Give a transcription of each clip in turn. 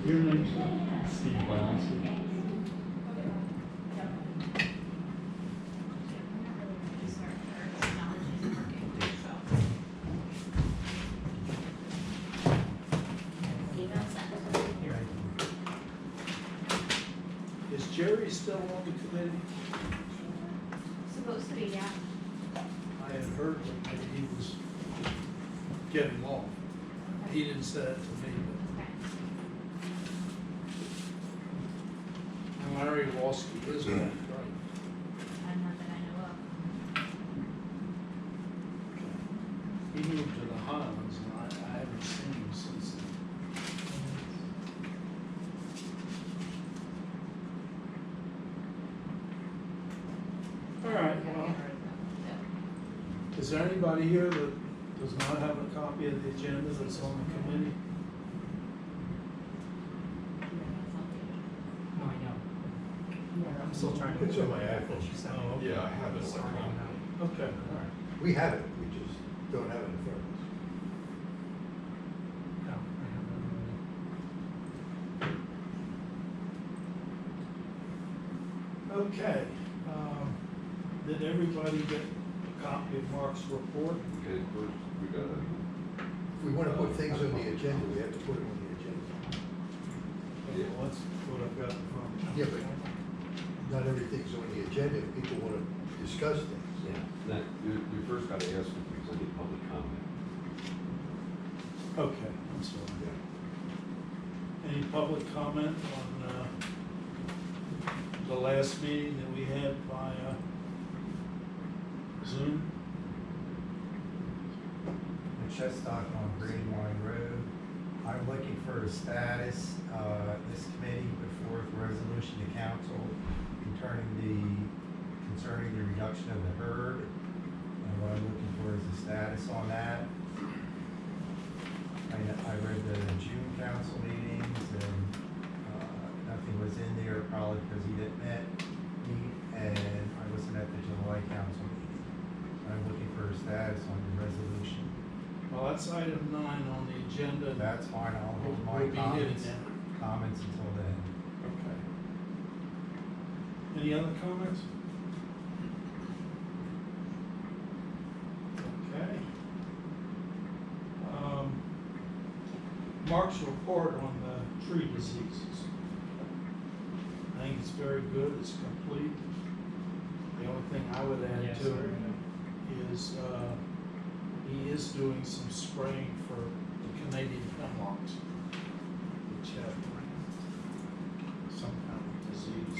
Your name's Steve Wyomissing. Is Jerry still on the committee? Supposed to be, yeah. I had heard that maybe he was getting off. He didn't say that to me, Okay. but Larry Walski is on it, right? And not that I know of. He moved to the Highlands, and I haven't seen him since then. All right, well, is there anybody here that does not have a copy of the agenda that's on the committee? No, I know. I'm still trying to. It's on my iPhone. She sent me. Oh, okay. Yeah, I have it electronically. Okay, all right. We have it, we just don't have it in front of us. No, I haven't. Okay, did everybody get a copy of Mark's report? Okay, first, we gotta, If we wanna put things on the agenda, we have to put them on the agenda. Okay, well, that's what I've got from. Yeah, but not everything's on the agenda, if people wanna discuss things. that, you first gotta ask if there's any public comment. Okay, I'm sorry. Any public comment on, the last meeting that we had via Zoom? Chestnut on Greenline Road. I'm looking for a status, this committee put forth a resolution to council concerning the reduction of the herd. And what I'm looking for is a status on that. I read the June council meetings and, nothing was in there, probably because he didn't meet, and I listened at the July council meeting. I'm looking for a status on the resolution. Well, that's item 9 on the agenda. That's fine, I'll hold my We'll be hitting comments that. until then. Okay. Any other comments? Okay. Mark's report on the tree diseases. I think it's very good, it's complete. The only thing I would add Yes, to sir. it is, he is doing some spraying for the Canadian hemlocks, which have some kind of disease.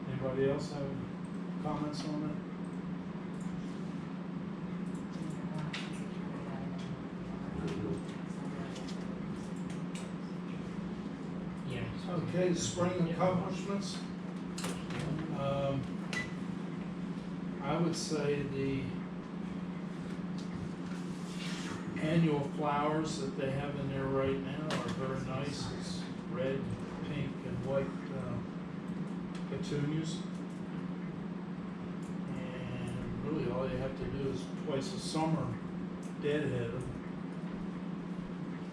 Anybody else have comments on that? Yeah. Okay, spring accomplishments. I would say the annual flowers that they have in there right now are very nice. It's red, pink, and white petunias. And really all you have to do is twice a summer deadhead them.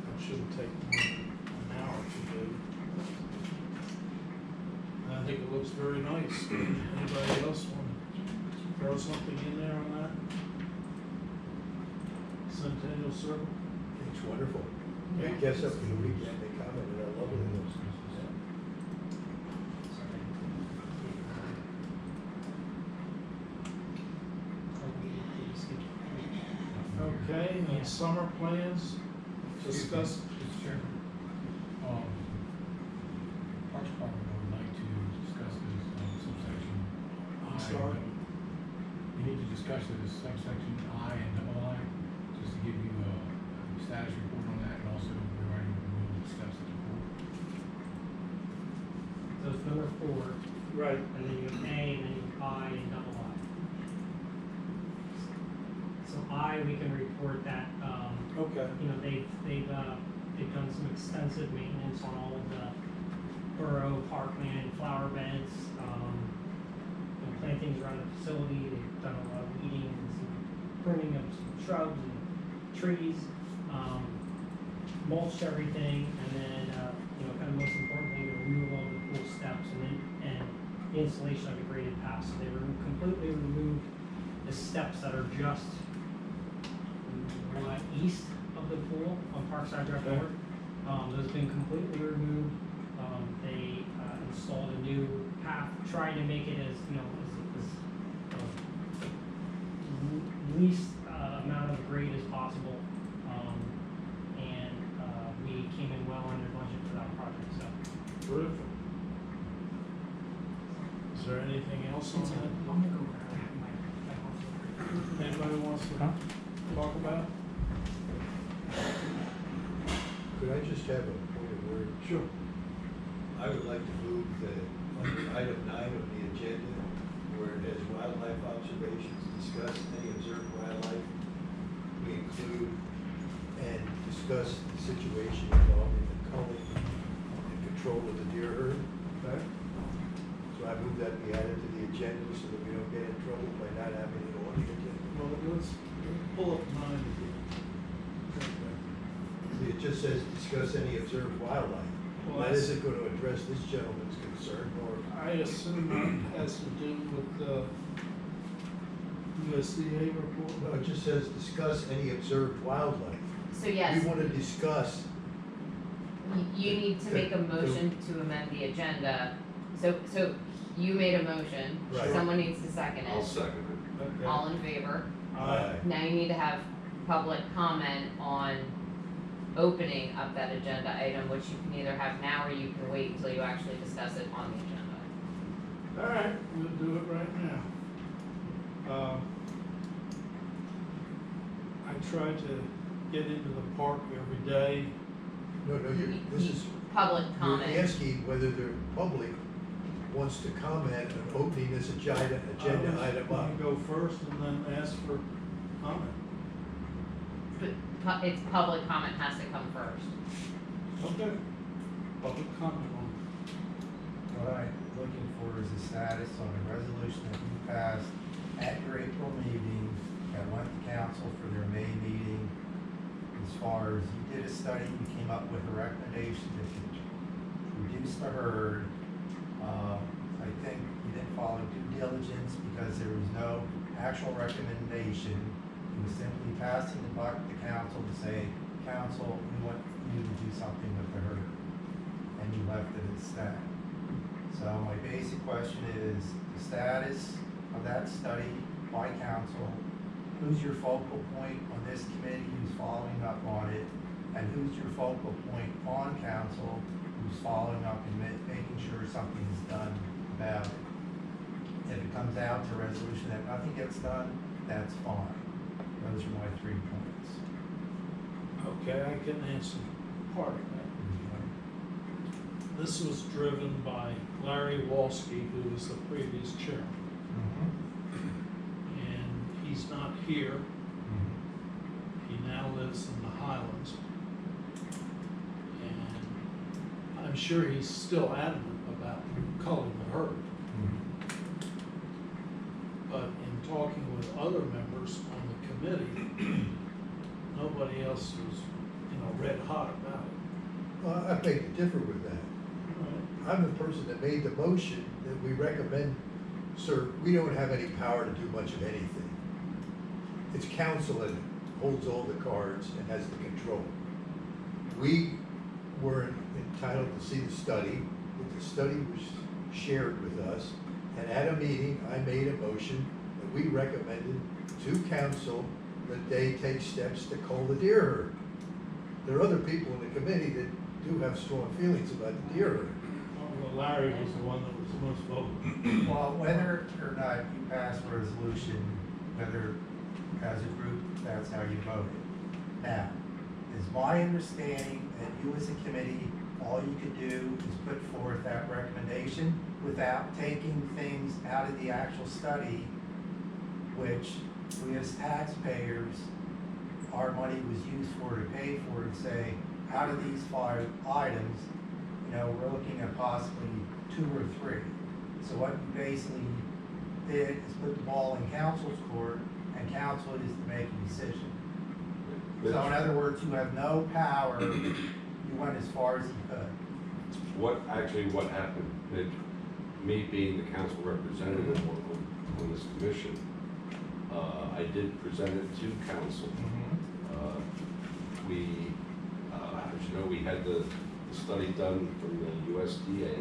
That shouldn't take more than an hour to do. And I think it looks very nice. Anybody else want to throw something in there on that? Centennial Circle? It's wonderful. I guess up for the weekend, they commented, I love it. Okay, and summer plans discussed. Mr. Chairman, Parks Department would like to discuss this subsection I'm I. sorry? We need to discuss this subsection I and double I, just to give you a status report on that, and also we're ready to remove the steps at the board. So it's number 4, Right. and then you have A, and then you have I, and double I. So I, we can report that, Okay. you know, they've done some extensive maintenance on all of the borough, parkland, flower beds, plantings around the facility. They've done a lot of weeding and some pruning of some shrubs and trees. mulched everything, and then, you know, kind of most importantly, the removal of the pool steps and the installation of the graded path. So they completely removed the steps that are just east of the pool on Parkside Drive Okay. North. Those have been completely removed. They installed a new path, trying to make it as, you know, least amount of grade as possible. And we came in well under budget for that project, so. Terrific. Is there anything else on that? Anybody wants to talk about? Could I just have a point of order? Sure. I would like to move that under item 9 of the agenda, where it has wildlife observations, discuss any observed wildlife, we include and discuss the situation involving the culling and control of the deer herd. Okay. So I move that be added to the agenda so that we don't get in trouble by not having it on the agenda. Well, let's pull up 9 again. It just says discuss any observed wildlife. Well, That that's- isn't going to address this gentleman's concern, or I assume that has to do with the USDA report. no, it just says discuss any observed wildlife. So yes, We want to discuss, you need to make a motion to amend the agenda. So you made a motion, Right. someone needs to second I'll it. second it. Okay. All in favor? Aye. Now you need to have public comment on opening up that agenda item, which you can either have now or you can wait until you actually discuss it on the agenda. All right, we'll do it right now. I try to get into the park every day. no, this is, Public you're comment. asking whether the public wants to comment on opening this agenda item I up. want to go first and then ask for comment. But it's public comment has to come first. Okay. Public comment on. What I'm looking for is a status on a resolution that you passed at your April meeting that went to council for their May meeting. As far as you did a study, you came up with a recommendation to reduce the herd. I think you didn't follow due diligence because there was no actual recommendation. It was simply passing the buck to council to say, council, we want you to do something with the herd. And you left it at that. So my basic question is the status of that study by council, who's your focal point on this committee who's following up on it, and who's your focal point on council who's following up and making sure something is done about it. If it comes out to a resolution that nothing gets done, that's fine. Those are my 3 points. Okay, I can answer part of that. This was driven by Larry Walsky, who was the previous chairman, and he's not here. He now lives in the Highlands. And I'm sure he's still adamant about culling the herd. But in talking with other members on the committee, nobody else was, red hot about it. I beg to differ with that. I'm the person that made the motion that we recommend, sir, we don't have any power to do much of anything. It's council that holds all the cards and has the control. We were entitled to see the study, but the study was shared with us. And at a meeting, I made a motion that we recommended to council that they take steps to cull the deer herd. There are other people in the committee that do have strong feelings about the deer herd. Well, Larry was the one that was the most vocal. Well, whether or not you pass a resolution, whether as a group, that's how you voted. Now, is my understanding that you as a committee, all you could do is put forth that recommendation without taking things out of the actual study, which we as taxpayers, our money was used for to pay for, to say, out of these 5 items, we're looking at possibly 2 or 3. So what you basically did is put the ball in council's court, and council is to make a decision. So in other words, you have no power, you went as far as you could. What happened, me being the council representative on this commission, I did present it to council. As you know, we had the study done from the USDA,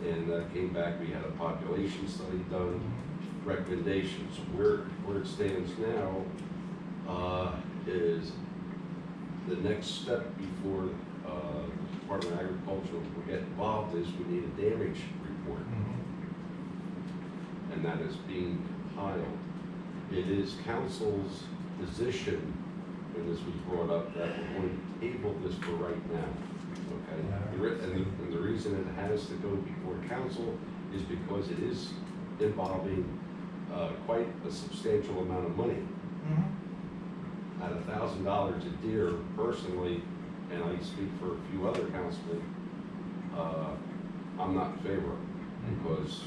and that came back, we had a population study done, recommendations. Where it stands now is the next step before the Department of Agriculture will get involved is we need a damage report. And that is being compiled. It is council's position, when this was brought up, that we're going to table this for right now, okay? And the reason it has to go before council is because it is involving quite a substantial amount of money. At $1,000 a deer, personally, and I speak for a few other councilmen, I'm not in favor of it, because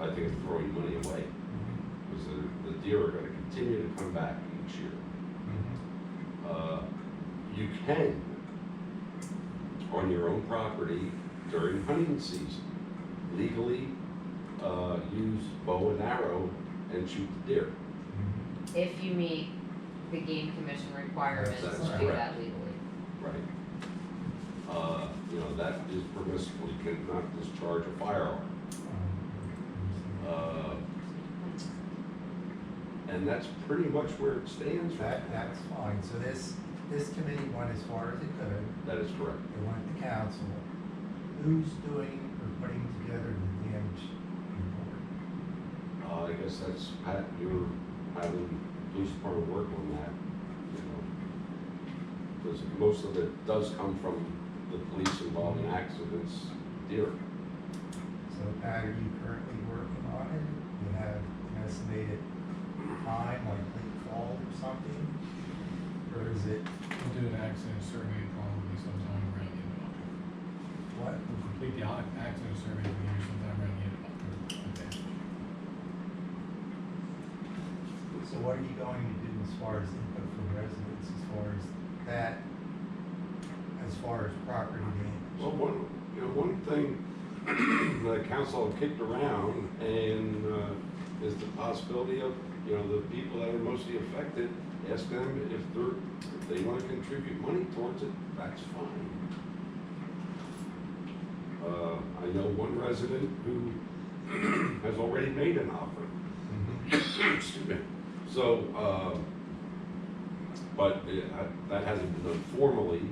I think it's throwing money away. Because the deer are gonna continue to come back each year. You can, on your own property during hunting season, legally use bow and arrow and shoot the deer. If you meet the game commission requirements That's to do correct. that legally. Right. You know, that is permissible, you cannot discharge a firearm. And that's pretty much where it stands right now. That's fine, so this committee went as far as it could, That is correct. it went to council. Who's doing or putting together the damage report? I guess that's, Pat, you're having police department work on that, you know. Because most of it does come from the police involved in accidents, deer. So Pat, are you currently working on it? You have an estimated time, like late fall or something? Or is it, We'll do an accident survey probably sometime around the end of October. what? We'll complete the accident survey for the year sometime around the end of October. Okay. So what are you going to do as far as input from residents, as far as that, as far as property damage? Well, one thing the council have kicked around and is the possibility of, you know, the people that are mostly affected, ask them if they want to contribute money towards it, that's fine. I know one resident who has already made an offer. Excuse me. So, but that hasn't been done formally.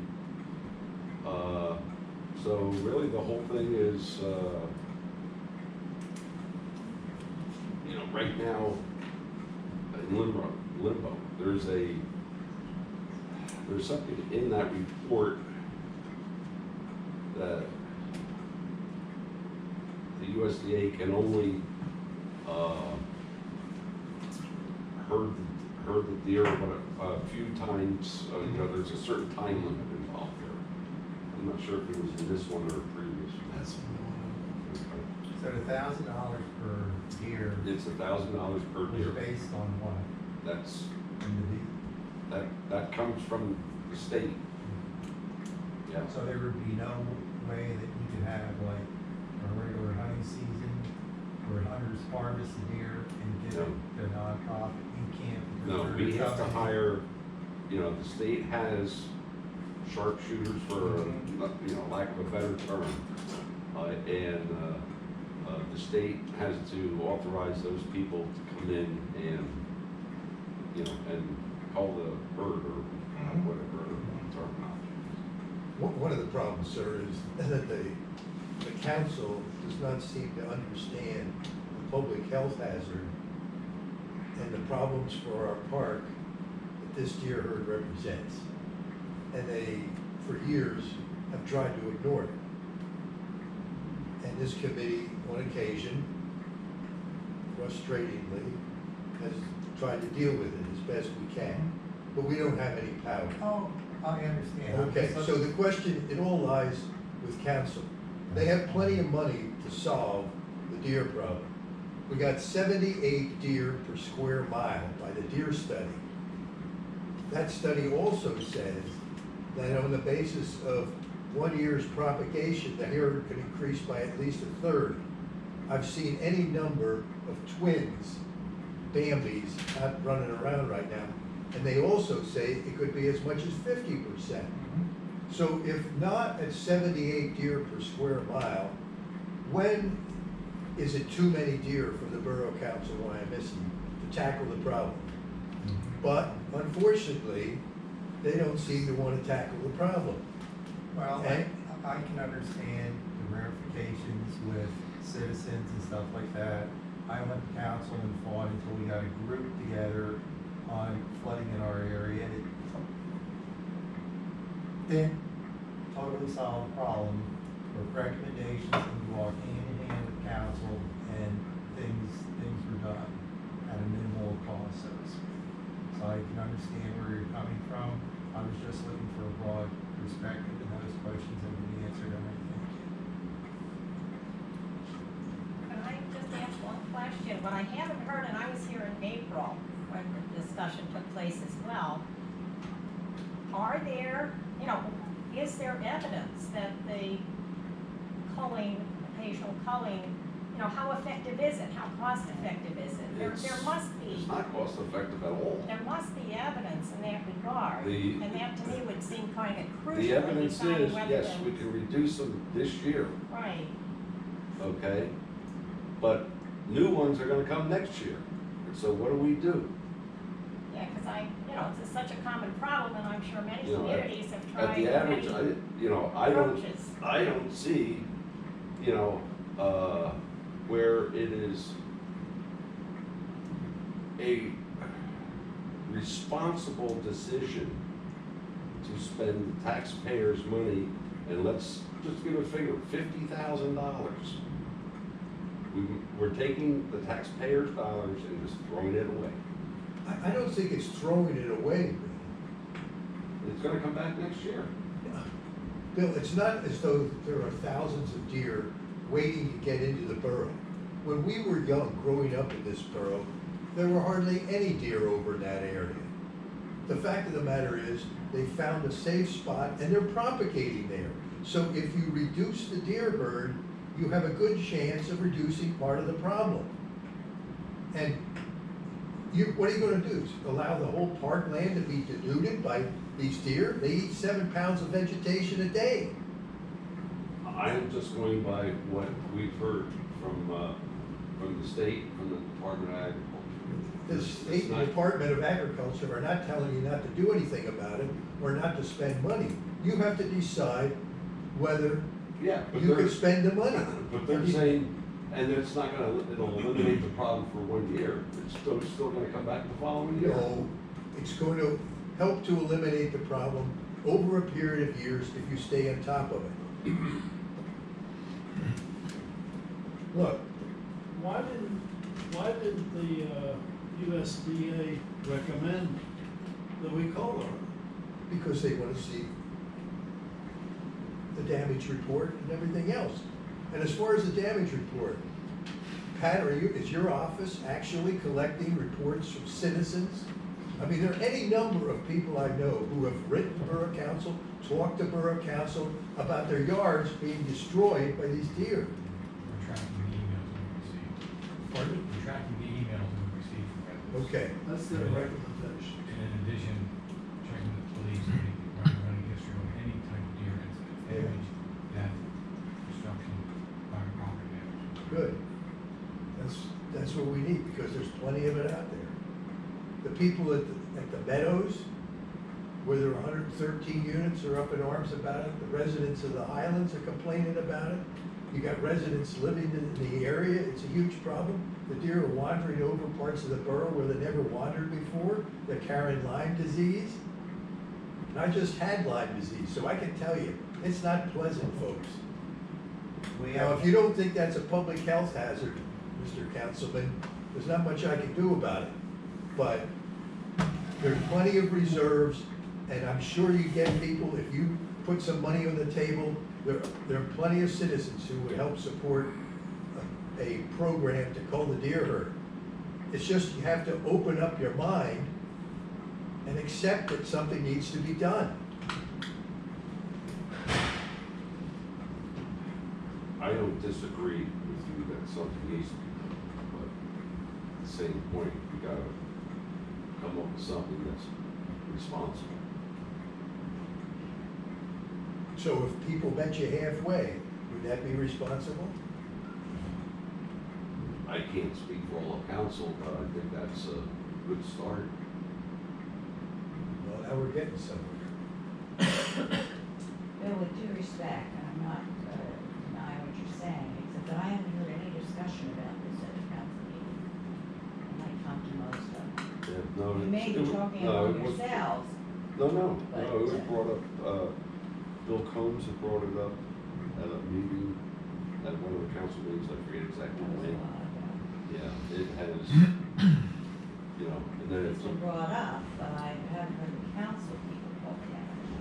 So really the whole thing is, you know, right now in limbo. There's something in that report that the USDA can only herd the deer a few times. You know, there's a certain time limit involved there. I'm not sure if it was in this one or a previous one. That's So the $1,000 per deer It's $1,000 per was deer. based on what? That's, In the deed? that comes from the state. Yeah. So there would be no way that you could have like a regular hunting season where hunters harvest the deer and give it to nonprofit, you can't. No, because we they're have to covering- hire, you know, the state has sharpshooters for, you know, lack of a better term. And the state has to authorize those people to come in and, you know, and call the herd or whatever terminology. One of the problems, sir, is that the council does not seem to understand the public health hazard and the problems for our park that this deer herd represents. And they, for years, have tried to ignore it. And this committee, on occasion, frustratingly, has tried to deal with it as best we can, but we don't have any power. Oh, I understand. Okay, so the question, it all lies with council. They have plenty of money to solve the deer problem. We got 78 deer per square mile by the deer study. that study also says that on the basis of 1 year's propagation, the herd could increase by at least a third. I've seen any number of twins, Bambis, not running around right now, and they also say it could be as much as 50%. So if not at 78 deer per square mile, when is it too many deer for the Borough Council of Wyomissing to tackle the problem? But unfortunately, they don't seem to want to tackle the problem. Well, And- I can understand the ramifications with citizens and stuff like that. I went to council and fought until we got a group together on flooding in our area, and it didn't totally solve the problem. With recommendations, and we walked hand in hand with council, and things were done at a minimal cost, so to speak. So I can understand where you're coming from. I was just looking for a broad perspective, and those questions have been answered, and I thank you. Can I just ask one question? What I haven't heard, and I was here in April when the discussion took place as well, are there, is there evidence that the culling, occasional culling, how effective is it? How cost effective is it? There must be. It's not cost effective at all. There must be evidence in that regard, and that to me would seem kind of crucial. The in evidence deciding is, whether yes, to- we can reduce them this year, Right, okay? But new ones are gonna come next year. So what do? yeah, because it's such a common problem, and I'm sure many You know, communities have At tried the average, many I don't, approaches. I don't see, where it is a responsible decision to spend taxpayers' money, and let's just give a figure, $50,000. We're taking the taxpayers' dollars and just throwing it away. I don't think it's throwing it away, It's gonna come back next year. Bill. It's not as though there are thousands of deer waiting to get into the borough. When we were young, growing up in this borough, there were hardly any deer over in that area. The fact of the matter is, they found a safe spot and they're propagating there. So if you reduce the deer herd, you have a good chance of reducing part of the problem. And what are you gonna do? Allow the whole parkland to be denuded by these deer? They eat 7 pounds of vegetation a day. I am just going by what we've heard from the state, from the Department of Agriculture. The It's State not- Department of Agriculture are not telling you not to do anything about it or not to spend money. You have to decide whether Yeah, but you they're, can spend the money. but they're saying, and it's not gonna, it'll eliminate the problem for 1 year. It's still gonna come back the following year. No, it's going to help to eliminate the problem over a period of years if you stay on top of it. Look, Why didn't the USDA recommend that we cull her? because they want to see the damage report and everything else. And as far as the damage report, Pat, is your office actually collecting reports from citizens? I mean, there are any number of people I know who have written to Borough Council, talked to Borough Council about their yards being destroyed by these deer. We're tracking the emails we received. Pardon me? We're tracking the emails we received from residents. Okay, That's their recommendation. And in addition, checking with the police, running history on any type of deer incident, damage, death, destruction, private property damage. good. That's what we need, because there's plenty of it out there. The people at the Meadows, where there are 113 units, are up in arms about it. The residents of the Highlands are complaining about it. You got residents living in the area, it's a huge problem. The deer are wandering over parts of the borough where they never wandered before. They're carrying Lyme disease. And I just had Lyme disease, so I can tell you, it's not pleasant, folks. Now, if you don't think that's a public health hazard, Mr. Councilman, there's not much I can do about it. But there's plenty of reserves, and I'm sure you get people, if you put some money on the table, there are plenty of citizens who would help support a program to cull the deer herd. It's just you have to open up your mind and accept that something needs to be done. I don't disagree with you that something needs to be done, but at the same point, we gotta come up with something that's responsible. So if people met you halfway, would that be responsible? I can't speak for all of council, but I think that's a good start. Well, now we're getting somewhere. Bill, with due respect, and I'm not denying what you're saying, except that I haven't heard any discussion about this at the council meeting. And I come to most of them. Yeah, no, You may be talking no, among it was- yourselves. No, But, it was brought up, Bill Combs had brought it up at a meeting, at one of the council meetings, I forget exactly That was a when. while ago. Yeah, it has, you know, and then It's it's, been brought up, but I haven't heard the council people talk about it.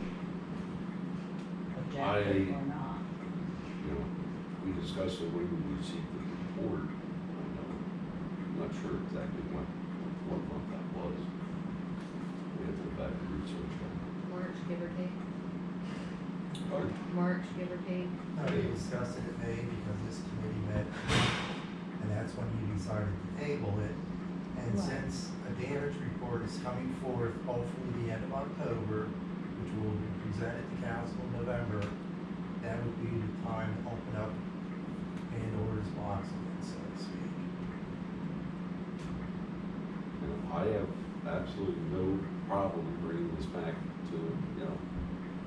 Objective or not. you know, we discussed it when we received the report. I'm not sure exactly what month that was. We have to go back and research that. March, give or take, Pardon? March, give or take. No, we discussed it in May because this committee met, and that's when you decided to table it. And Right. since a damage report is coming forth, hopefully the end of October, which will be presented to council in November, that would be the time to open up Pandora's box again, so to speak. You know, I have absolutely no problem bringing this back to, you know,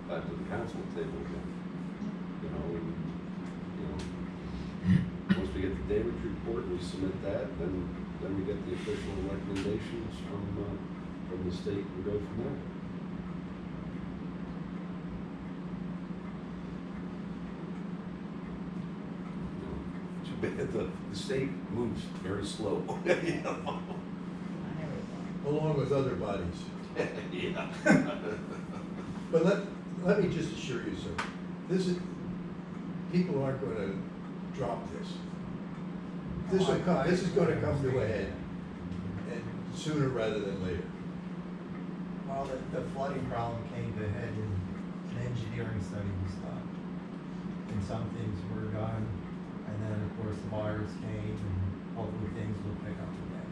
back to the council table again. You know, once we get the damage report, we submit that, then we get the official recommendations from the state and go from there. You know, too bad the state moves very slow, you know? On everything. Along with other bodies. Yeah. But let me just assure you, sir, people aren't gonna drop this. This is gonna come to a head, and sooner rather than later. Well, the flooding problem came to a head in an engineering study was done. And some things were done, and then of course the virus came and hopefully things will pick up again.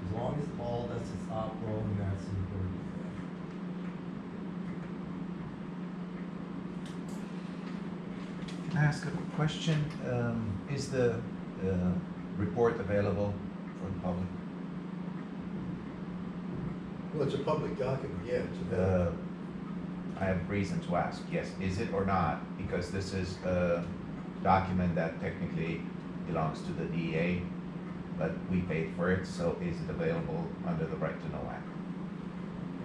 As long as the ball doesn't stop rolling, that's the important thing. Can I ask a question? Is the report available for the public? Well, it's a public document, yeah, it's available. I have reason to ask, yes, is it or not? Because this is a document that technically belongs to the DEA, but we paid for it, so is it available under the Right to Know Act?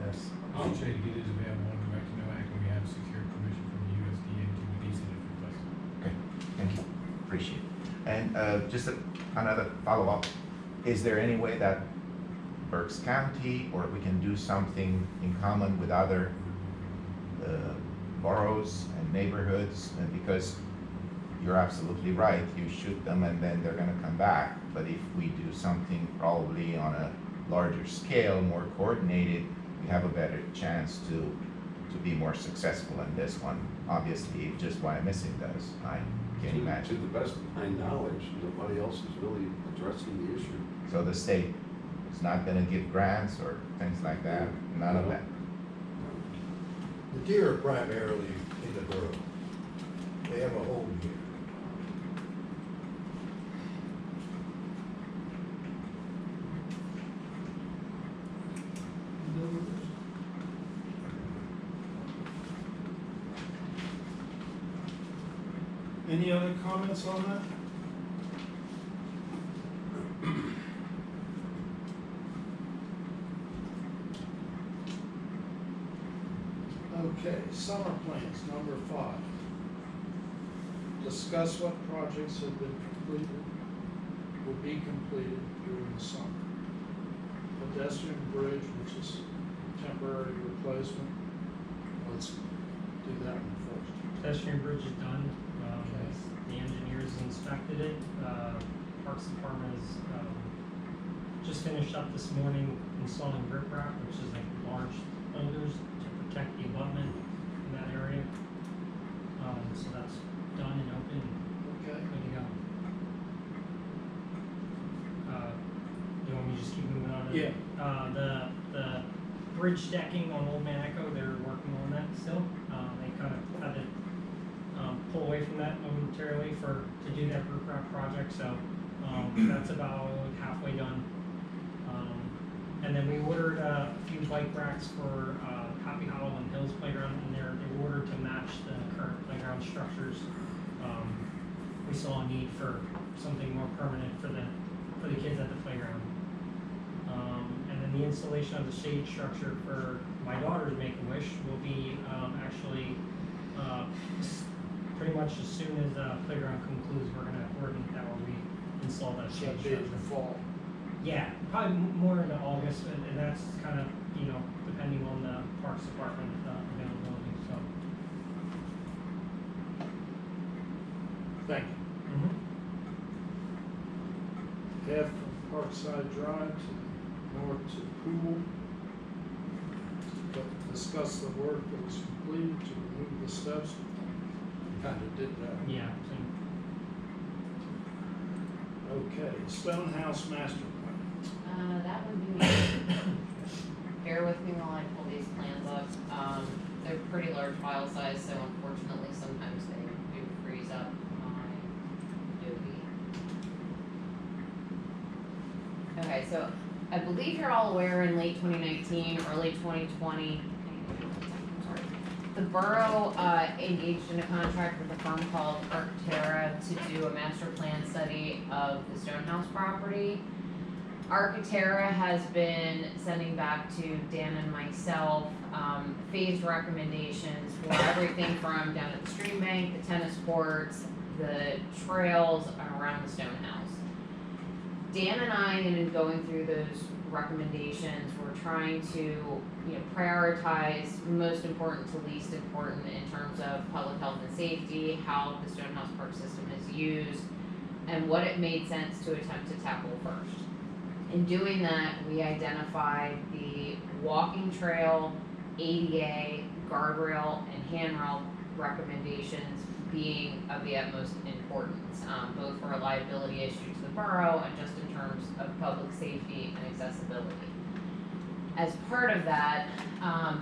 Yes. I'll say it is available on the Right to Know Act, and we have secured permission from the USDA to release it if requested. Okay, thank you, appreciate it. And just another follow-up, is there any way that Berks County, or we can do something in common with other boroughs and neighborhoods? And because you're absolutely right, you shoot them and then they're gonna come back. But if we do something probably on a larger scale, more coordinated, we have a better chance to be more successful in this one. Obviously, just Wyomissing does, I can't To imagine. the best of my knowledge, nobody else is really addressing the issue. So the state is not gonna give grants or things like that, none of that. The deer are primarily in the borough. They have a home here. Any other comments on that? Okay, summer plans, number 5. Discuss what projects have been completed, will be completed during the summer. Pedestrian bridge, which is temporary replacement. Let's do that one first. Pedestrian bridge is done. Okay. The engineers inspected it. Parks Department has just finished up this morning installing riprap, which is like large boulders to protect the abutment in that area. So that's done and open, Okay. good to go. You want me to just keep moving on? Yeah. The bridge decking on Old Man Echo, they're working on that still. They kind of had to pull away from that momentarily to do that riprap project, so that's about halfway done. And then we ordered a few bike racks for Happy Hollow and Hills Playground, and they're ordered to match the current playground structures. We saw a need for something more permanent for the kids at the playground. And then the installation of the shade structure for my daughter's Make-A-Wish will be actually pretty much as soon as the playground concludes, we're gonna coordinate that where we install that So shade that'd be in structure. the fall. Yeah, probably more into August, and that's kind of, depending on the Parks Department availability, so. Thank you. Half from Parkside Drive to north to Pool. But discuss the work that was completed to remove the steps. Kind of did that. Yeah, Okay, Stonehouse Master Plan. That would be me. Bear with me while I pull these plans up. They're pretty large file size, so unfortunately sometimes they do freeze up my Adobe. Okay, so I believe you're all aware in late 2019, early 2020, the borough engaged in a contract with a firm called Architera to do a master plan study of the Stonehouse property. Architera has been sending back to Dan and myself phased recommendations for everything from down at the stream bank, the tennis courts, the trails around the Stonehouse. Dan and I, in going through those recommendations, we're trying to prioritize most important to least important in terms of public health and safety, how the Stonehouse Park system is used, and what it made sense to attempt to tackle first. In doing that, we identified the walking trail, ADA, guardrail, and handrail recommendations being of the utmost importance, both for a liability issue to the borough and just in terms of public safety and accessibility. As part of that,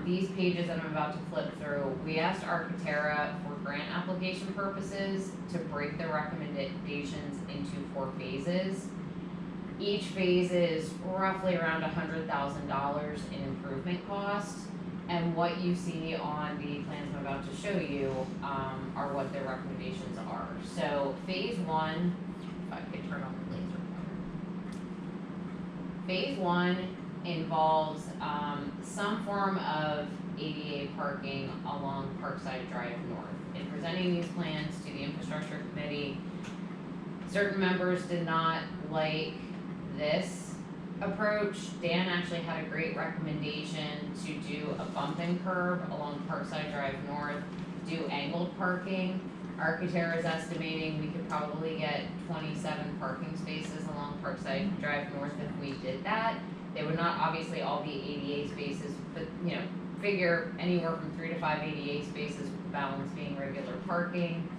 these pages that I'm about to flip through, we asked Architera for grant application purposes to break the recommendations into 4 phases. Each phase is roughly around $100,000 in improvement cost, and what you see on the plans I'm about to show you are what their recommendations are. So phase 1, if I could turn on the laser pointer. Phase 1 involves some form of ADA parking along Parkside Drive North. In presenting these plans to the infrastructure committee, certain members did not like this approach. Dan actually had a great recommendation to do a bump and curb along Parkside Drive North, do angled parking. Architera is estimating we could probably get 27 parking spaces along Parkside Drive North if we did that. They would not obviously all be ADA spaces, but figure anywhere from 3 to 5 ADA spaces with the balance being regular parking.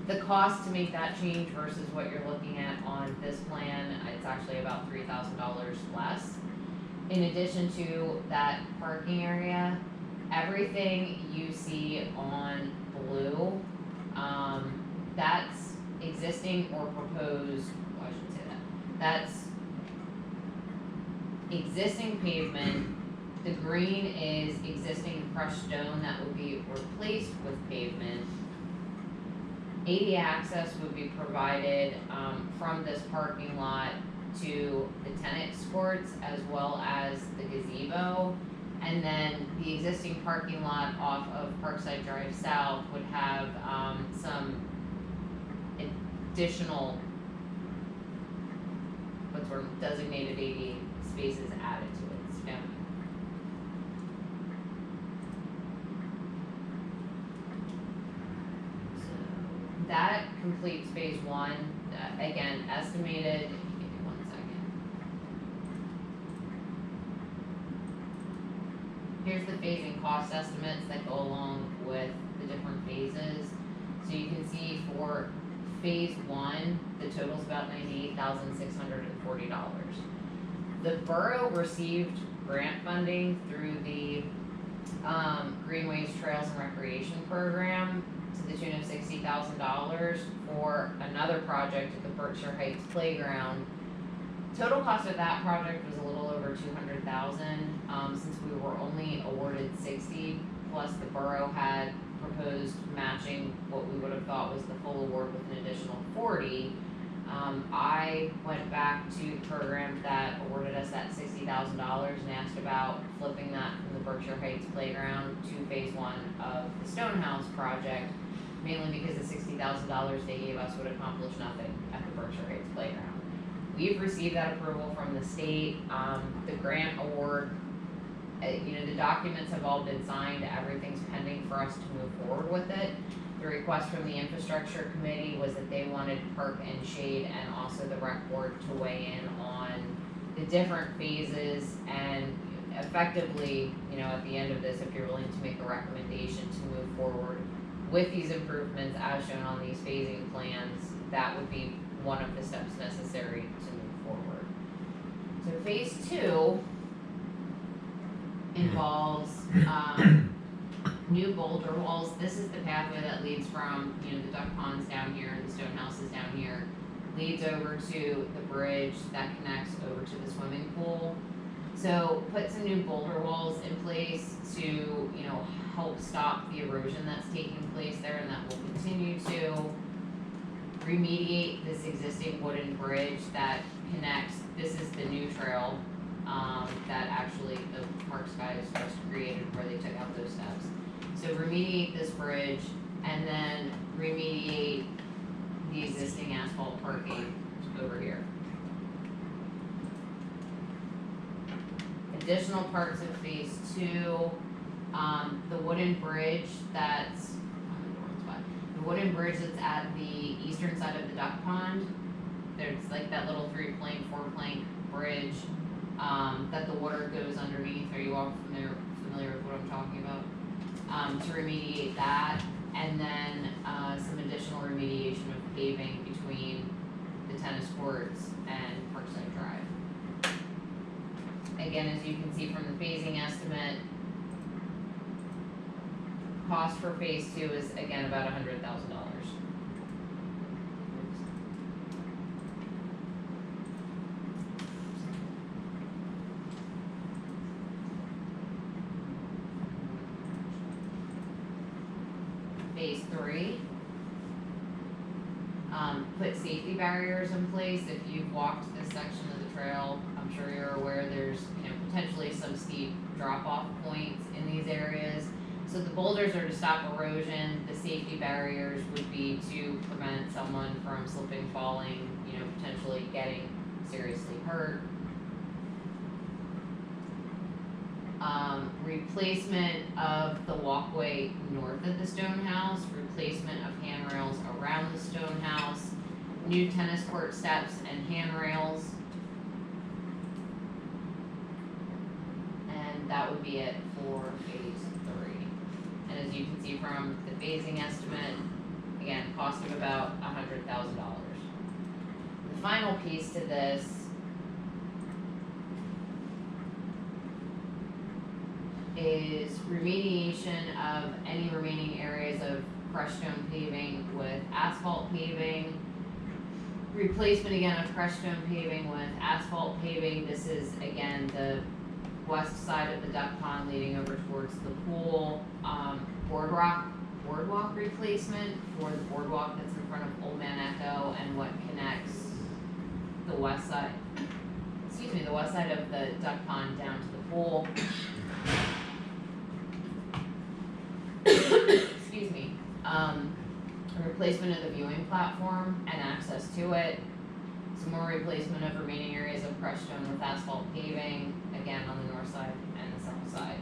The cost to make that change versus what you're looking at on this plan, it's actually about $3,000 less. In addition to that parking area, everything you see on blue, that's existing or proposed, well, I shouldn't say that. That's existing pavement. The green is existing crushed stone that would be replaced with pavement. ADA access would be provided from this parking lot to the tennis courts as well as the gazebo. And then the existing parking lot off of Parkside Drive South would have some additional designated ADA spaces added to it. So that completes phase 1. Again, estimated, give me 1 second. here's the phasing cost estimates that go along with the different phases. So you can see for phase one, the total's about $98,640. The borough received grant funding through the Greenways Trails and Recreation Program to the tune of $60,000 for another project at the Berkshire Heights Playground. Total cost of that project was a little over $200,000, since we were only awarded 60, plus the borough had proposed matching what we would have thought was the full award with an additional 40. I went back to the program that awarded us that $60,000 and asked about flipping that from the Berkshire Heights Playground to phase one of the Stonehouse project, mainly because the $60,000 they gave us would accomplish nothing at the Berkshire Heights Playground. We've received that approval from the state. The grant award, the documents have all been signed, everything's pending for us to move forward with it. The request from the infrastructure committee was that they wanted park and shade and also the rec board to weigh in on the different phases and effectively, at the end of this, if you're willing to make a recommendation to move forward with these improvements as shown on these phasing plans, that would be one of the steps necessary to move forward. So phase two involves new boulder walls. This is the pathway that leads from, the duck ponds down here, the stone houses down here, leads over to the bridge that connects over to the swimming pool. So put some new boulder walls in place to, help stop the erosion that's taking place there, and that will continue to remediate this existing wooden bridge that connects. This is the new trail that actually the Park Skies just created where they took out those steps. So remediate this bridge and then remediate the existing asphalt parking over here. Additional parts of phase two, the wooden bridge that's at the eastern side of the duck pond. There's like that little 3-plank, 4-plank bridge that the water goes underneath. Are you all familiar with what I'm talking about? To remediate that, and then some additional remediation of paving between the tennis courts and Parkside Drive. Again, as you can see from the phasing estimate, cost for phase two is again about $100,000. Phase three, put safety barriers in place. If you've walked this section of the trail, I'm sure you're aware there's potentially some steep drop-off points in these areas. So the boulders are to stop erosion. The safety barriers would be to prevent someone from slipping, falling, potentially getting seriously hurt. Replacement of the walkway north of the stone house, replacement of handrails around the stone house, new tennis court steps and handrails. And that would be it for phase three. And as you can see from the phasing estimate, again, cost of about $100,000. The final piece to this is remediation of any remaining areas of crushed stone paving with asphalt paving, replacement again of crushed stone paving with asphalt paving. This is again the west side of the duck pond leading over towards the pool. Boardwalk replacement for the boardwalk that's in front of Old Man Echo and what connects the west side of the duck pond down to the pool. Excuse me. A replacement of the viewing platform and access to it. Some more replacement of remaining areas of crushed stone with asphalt paving, again on the north side and the south side.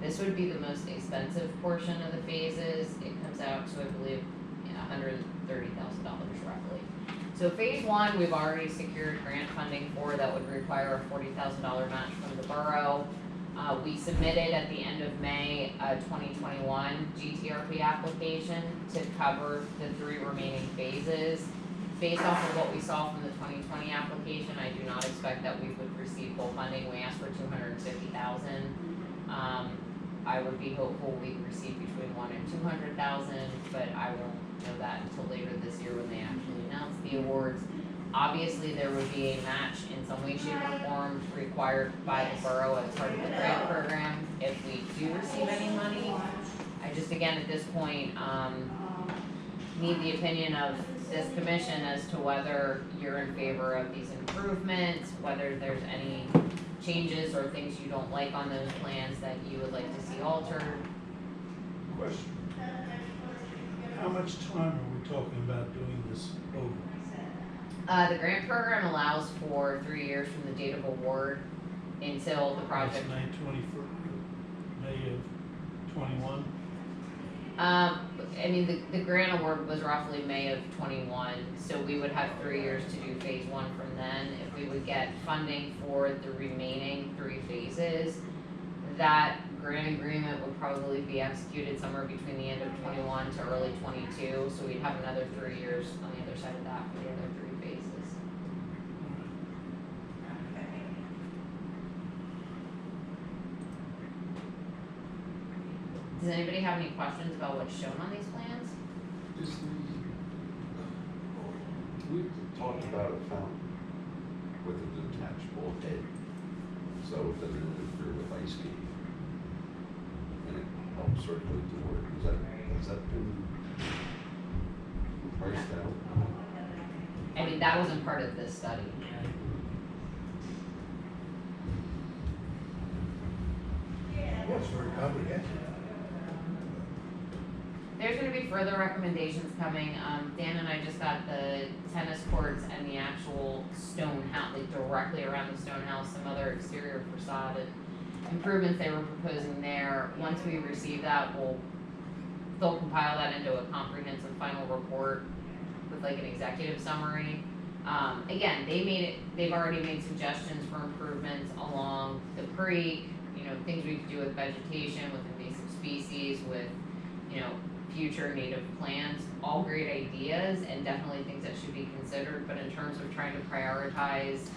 This would be the most expensive portion of the phases. It comes out to, I believe, $130,000 roughly. So phase one, we've already secured grant funding for that would require a $40,000 match from the borough. We submitted at the end of May, a 2021 GTRP application to cover the 3 remaining phases. Based off of what we saw from the 2020 application, I do not expect that we would receive full funding. We asked for 250,000. I would be hopeful we'd receive between 1 and 200,000, but I won't know that until later this year when they actually announce the awards. Obviously, there would be a match in some way, shape, or form required by the borough as part of the grant program if we do receive any money. I just, again, at this point, need the opinion of this commission as to whether you're in favor of these improvements, whether there's any changes or things you don't like on those plans that you would like to see altered. Question. How much time are we talking about doing this over? The grant program allows for 3 years from the date of award until the project. That's May of 21? I mean, the grant award was roughly May of 21, so we would have 3 years to do phase 1 from then. If we would get funding for the remaining 3 phases, that grant agreement would probably be executed somewhere between the end of 21 to early 22, so we'd have another 3 years on the other side of that for the other 3 phases. Does anybody have any questions about what's shown on these plans? We talked about a fountain with a detachable head, so it doesn't interfere with ice skating. And it helps circulate the water. Has that been priced out? I mean, that wasn't part of this study. Well, it's very comprehensive. There's gonna be further recommendations coming. Dan and I just got the tennis courts and the actual stone house, like directly around the stone house, some other exterior facade and improvements they were proposing there. Once we receive that, they'll compile that into a comprehensive final report with like an executive summary. Again, they've already made suggestions for improvements along the creek, you know, things we could do with vegetation, with invasive species, with, you know, future native plants, all great ideas and definitely things that should be considered, but in terms of trying to prioritize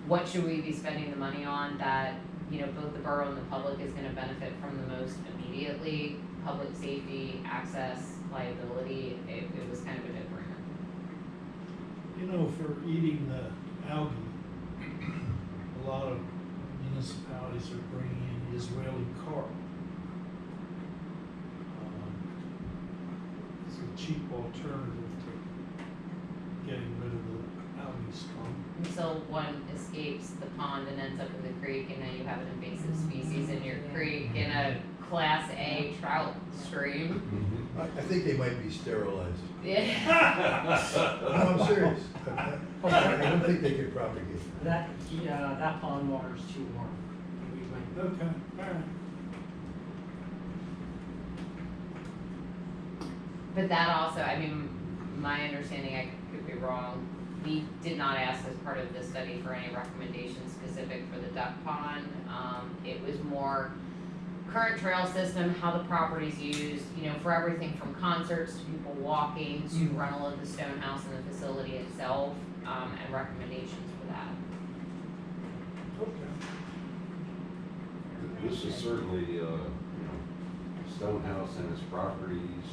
what should we be spending the money on that, you know, both the borough and the public is gonna benefit from the most immediately, public safety, access, liability, it was kind of a no-brainer. You know, for eating the algae, a lot of municipalities are bringing in Israeli carp. It's a cheap alternative to getting rid of the algae scum. Until one escapes the pond and ends up in the creek and then you have an invasive species in your creek in a class A trout stream. I think they might be sterilized. Yeah. No, I'm serious. I don't think they could propagate. That pond water's too warm. We went Okay, alright. But that also, I mean, my understanding, I could be wrong, we did not ask as part of this study for any recommendations specific for the duck pond. It was more current trail system, how the property's used, you know, for everything from concerts to people walking to rental of the stone house and the facility itself, and recommendations for that. Okay. This is certainly, you know, Stonehouse and its properties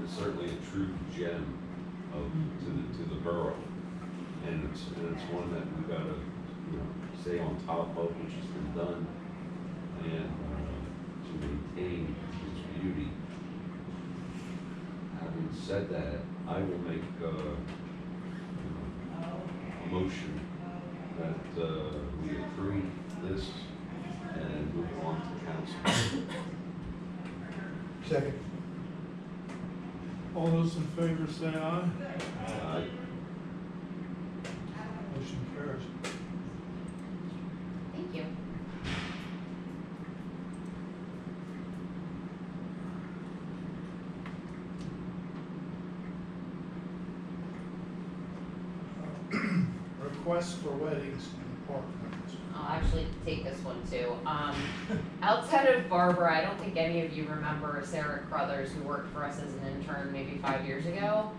is certainly a true gem to the borough. And it's one that we gotta, you know, stay on top of, which has been done, and to maintain its beauty. Having said that, I will make a motion that we approve this and move it on to council. Second. All those in favor say aye. Motion carries. Thank you. Requests for weddings in the park. All I'll actually take this one too. Outside of Barbara, I don't think any of you remember Sarah Crothers, who worked for us as an intern maybe 5 years ago.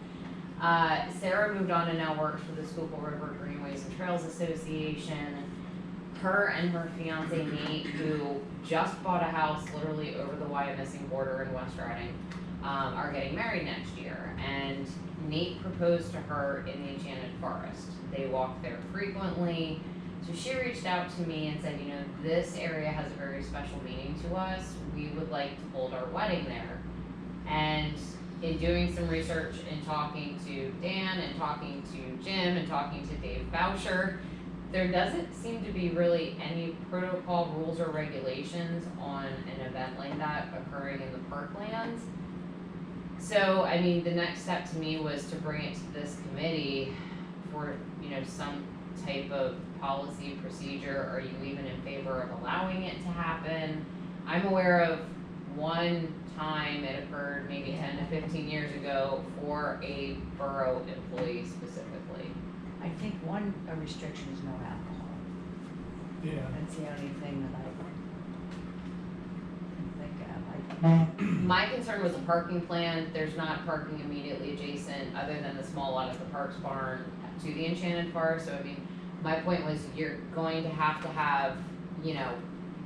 Sarah moved on and now works for the Schuylkill River Greenways and Trails Association. Her and her fiance Nate, who just bought a house literally over the Wyomissing border in West Riding, are getting married next year. And Nate proposed to her in the Enchanted Forest. They walk there frequently. So she reached out to me and said, you know, this area has a very special meaning to us. We would like to hold our wedding there. And in doing some research and talking to Dan and talking to Jim and talking to Dave Boucher, there doesn't seem to be really any protocol, rules, or regulations on an event like that occurring in the parklands. So, I mean, the next step to me was to bring it to this committee for, you know, some type of policy, procedure. Are you even in favor of allowing it to happen? I'm aware of one time it occurred maybe 10 to 15 years ago for a borough employee specifically. I think one restriction is no alcohol. Yeah. That's the only thing that I can think of. My concern was a parking plan. There's not parking immediately adjacent other than the small lot at the Parks Barn to the Enchanted Forest. So I mean, my point was you're going to have, you know,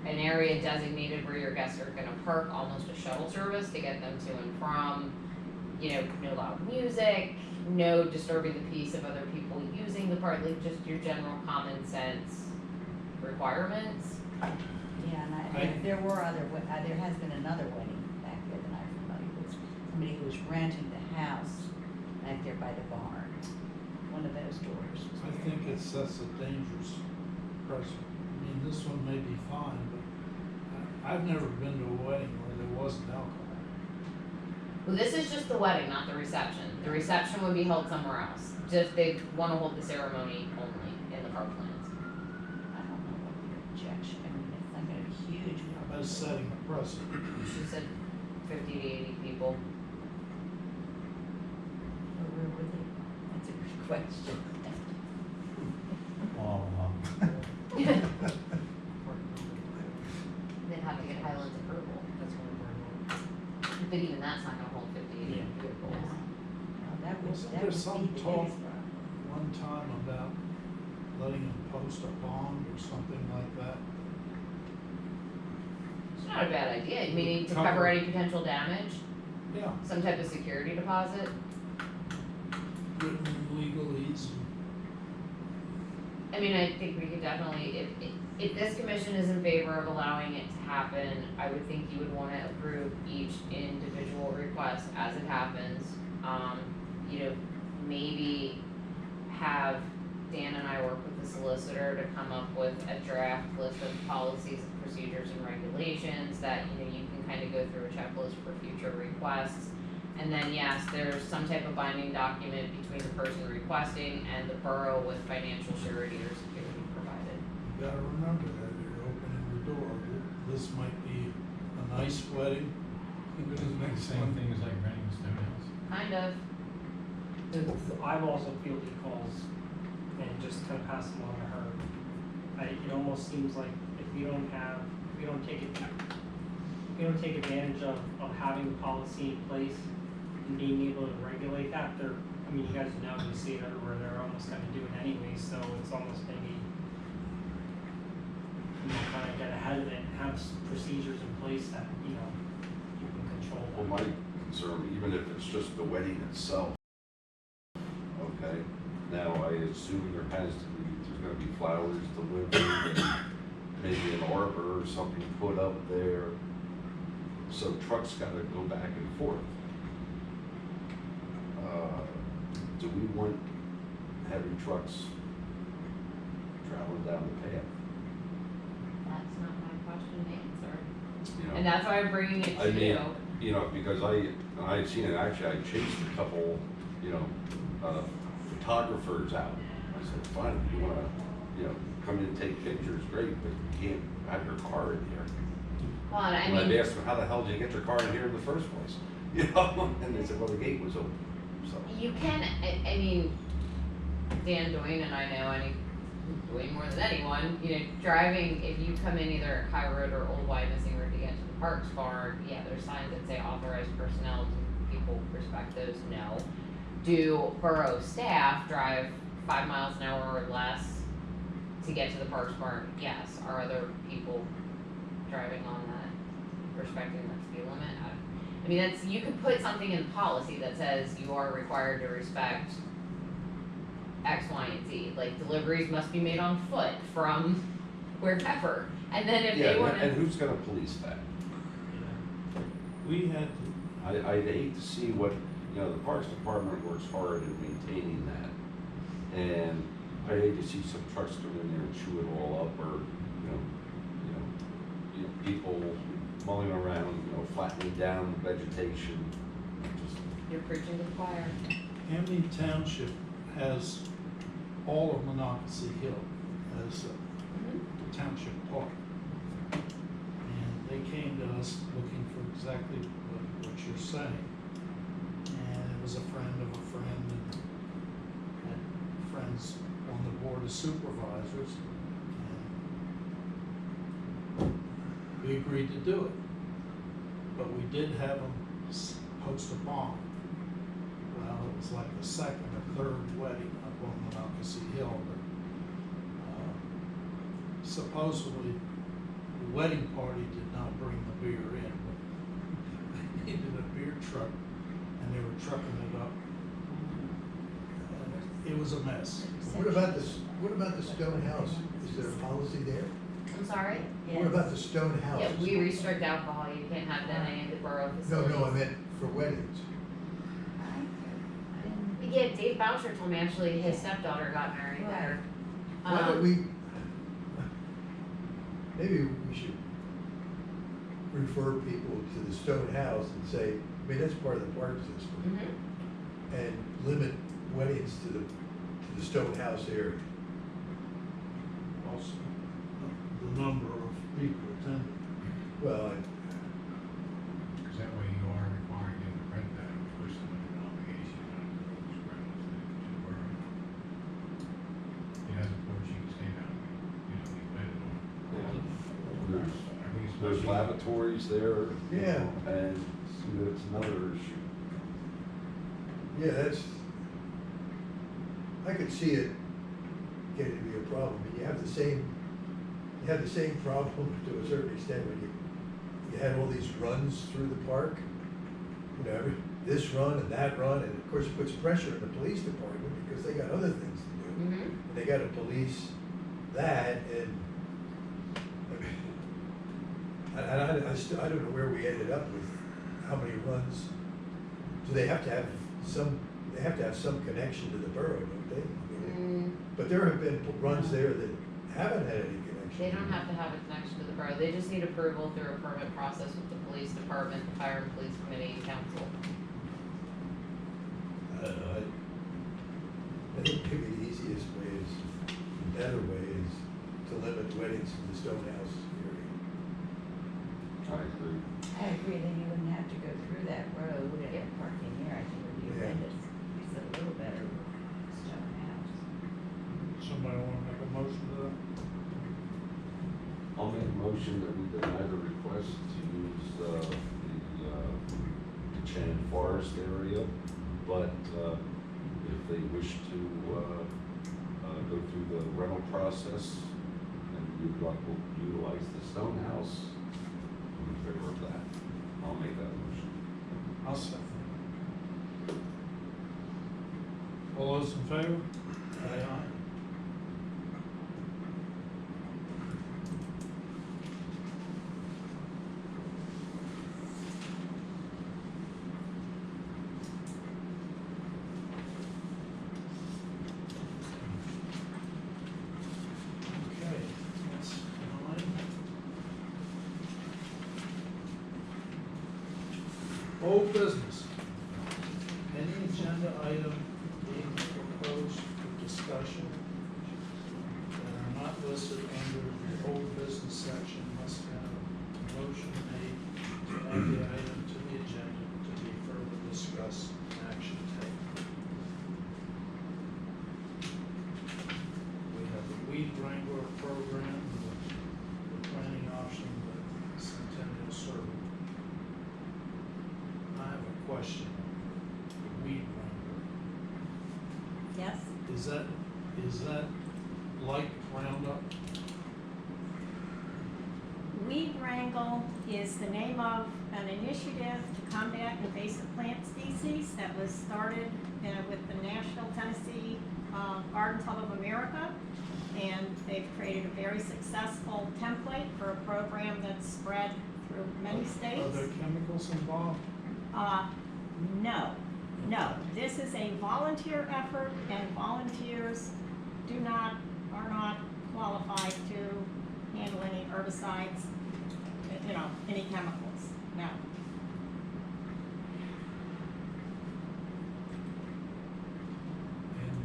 an area designated where your guests are gonna park, almost a shuttle service to get them to and from. You know, no loud music, no disturbing the peace of other people using the park, like just your general common sense requirements. Yeah, and there were other, there has been another wedding back there that I'm familiar with. Somebody who was renting the house back there by the barn, one of those doors. I think it sets a dangerous precedent. I mean, this one may be fine, but I've never been to a wedding where there wasn't alcohol. Well, this is just the wedding, not the reception. The reception would be held somewhere else. Just they wanna hold the ceremony only in the parklands. I don't know what the objection, I mean, it's not gonna be huge. How about setting a precedent? She said 50 to 80 people. Or where would they, that's a good question. They'd have to get Highlands approval, That's what we're but even that's not gonna hold 50 to 80 Yeah. vehicles. Well, that would, Wasn't that there would some be the talk biggest- one time about letting them post a bond or something like that? It's not a bad idea, meaning to Cover. cover any potential damage, Yeah, some type of security deposit. written legalese. I mean, I think we could definitely, if this commission is in favor of allowing it to happen, I would think you would wanna approve each individual request as it happens. You know, maybe have Dan and I work with the solicitor to come up with a draft list of policies, procedures, and regulations that, you know, you can kind of go through a checklist for future requests. And then, yes, there's some type of binding document between the person requesting and the borough with financial surety or security provided. You gotta remember that you're opening the door. This might be a nice wedding. Doesn't make the same thing as like renting a stone house. Kind of. I've also fielded calls and just kind of pass them on to her. It almost seems like if we don't take advantage of having the policy in place and being able to regulate that, I mean, you guys know, you see it everywhere, they're almost kind of doing anyway, so it's almost maybe, you know, kind of get ahead of it and have procedures in place that, you know, you can control Well, that. my concern, even if it's just the wedding itself, okay, now I assume there's gonna be flowers delivered, and maybe an arbor or something put up there, so trucks gotta go back and forth. Do we want heavy trucks traveling down the path? That's not my question to answer. You know? And that's why I'm bringing it I to mean, you. you know, because I've seen it, actually, I chased a couple, you know, photographers out. I said, fine, if you wanna, you know, come in and take pictures, great, but you can't have your car in here. Well, and I And I'd mean, asked them, how the hell did you get your car in here in the first place? You know, and they said, well, the gate was open, so. you can, I mean, Dan Doyne and I know way more than anyone, you know, driving, if you come in either High Road or Old Wyomissing Road to get to the Parks Barn, yeah, there's signs that say authorized personnel, do people respect those? No. Do borough staff drive 5 miles an hour or less to get to the Parks Barn? Yes. Are other people driving on that, respecting the speed limit? I mean, that's, you could put something in policy that says you are required to respect X, Y, and Z, like deliveries must be made on foot from wherever, and then if Yeah, they wanna. and who's gonna police that? We had, I'd hate to see what, you know, the Parks Department works hard in maintaining that. And I'd hate to see some trucks come in there and chew it all up, or, people mulling around, flattening down vegetation. Just, You're preaching to the choir. Hamden Township has all of Monocacy Hill as a township park. And they came to us looking for exactly what you're saying. And it was a friend of a friend and friends on the board of supervisors. And we agreed to do it. But we did have them post a bond. Well, it was like the second or third wedding up on Monocacy Hill, but supposedly the wedding party did not bring the beer in, but they needed a beer truck and they were trucking it up. And it was a mess. What about the stone house? Is there a policy there? I'm sorry? What about the stone house? Yeah, we restrict alcohol, you can't have that in any of the borough No, facilities. I meant for weddings. Yeah, Dave Boucher told me actually his stepdaughter got married there. Why don't we, maybe we should refer people to the stone house and say, I mean, that's part of the park system. Mhm. And limit weddings to the stone house area. Also, the number of people attending. Well, Because that way you are requiring them to rent that, which puts them under an obligation on the roads grounds to the borough. It has a porch, you can stand out, be bedded on. I think it's there's much lavatories there. Yeah. And it's another issue. yeah, I could see it getting to be a problem. I mean, you have the same problem to a certain extent when you had all these runs through the park. This run and that run, and of course it puts pressure on the police department because they got other things to do. Mhm. And they gotta police that, and I don't know where we ended up with how many runs. Do they have to have some connection to the borough, don't they? I mean, but there have been runs there that haven't had any connection. They don't have to have a connection to the borough, they just need approval through a permit process with the police department, the fire and police committee, and council. I don't know, I think maybe the easiest way the better way is to limit weddings to the stone house area. I agree. I agree, then you wouldn't have to go through that road and Yep. parking here, I think would be Yeah. horrendous. It's a little better stone house. Somebody wanna make a motion to that? I'll make a motion that we deny the request to use the Chan Forest area, but if they wish to go through the rental process and utilize the stone house, I'm in favor of that. I'll make that motion. I'll second. All those in favor? Aye. Okay, that's nine. Old business. Any agenda item being proposed for discussion that are not listed under the old business section must have a motion made to add the item to the agenda to be further discussed and action taken. We have a weed pilot program, the planning option that Centennial Circle. I have a question on the weed wrangler. Yes? Is that like Roundup? Weed Wrangle is the name of an initiative to combat invasive plant species that was started with the National Tennessee Garden Club of America. And they've created a very successful template for a program that's spread through many states. Are there chemicals involved? No. This is a volunteer effort, and volunteers are not qualified to handle any herbicides, any chemicals, no. And,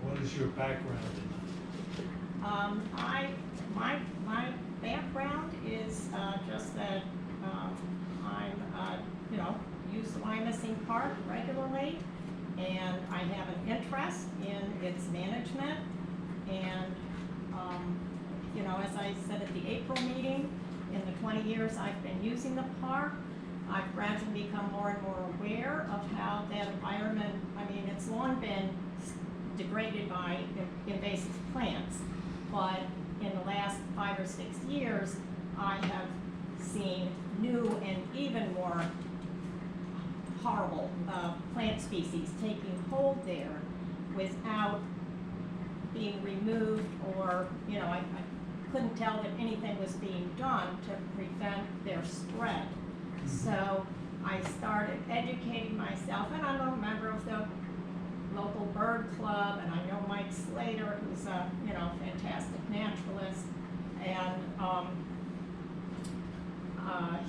what is your background in My background is just that use the Wyomissing Park regularly, and I have an interest in its management. And as I said at the April meeting, in the 20 years I've been using the park, I've gradually become more and more aware of how that environment, it's long been degraded by invasive plants, but in the last 5 or 6 years, I have seen new and even more horrible plant species taking hold there without being removed, or, I couldn't tell that anything was being done to prevent their spread. So I started educating myself, and I'm a member of the local bird club, and I know Mike Slater, who's a fantastic naturalist, and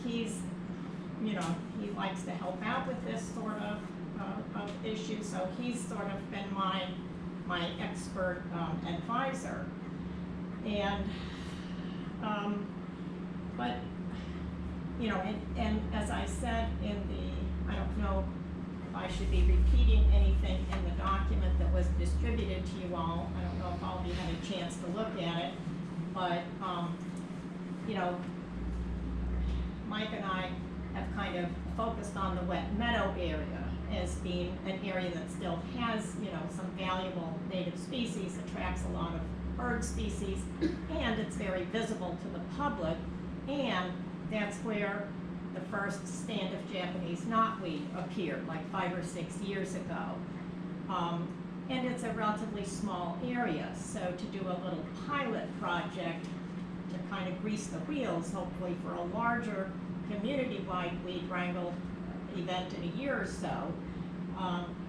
he's he likes to help out with this sort of issue, so he's sort of been my expert advisor. And but and as I said I don't know if I should be repeating anything in the document that was distributed to you all. I don't know if all of you had a chance to look at it, but Mike and I have kind of focused on the wet meadow area as being an area that still has, some valuable native species, attracts a lot of bird species, and it's very visible to the public, and that's where the first stand of Japanese knotweed appeared, like 5 or 6 years ago. And it's a relatively small area, so to do a little pilot project to kind of grease the wheels, hopefully for a larger community-wide weed wrangle event in a year or so,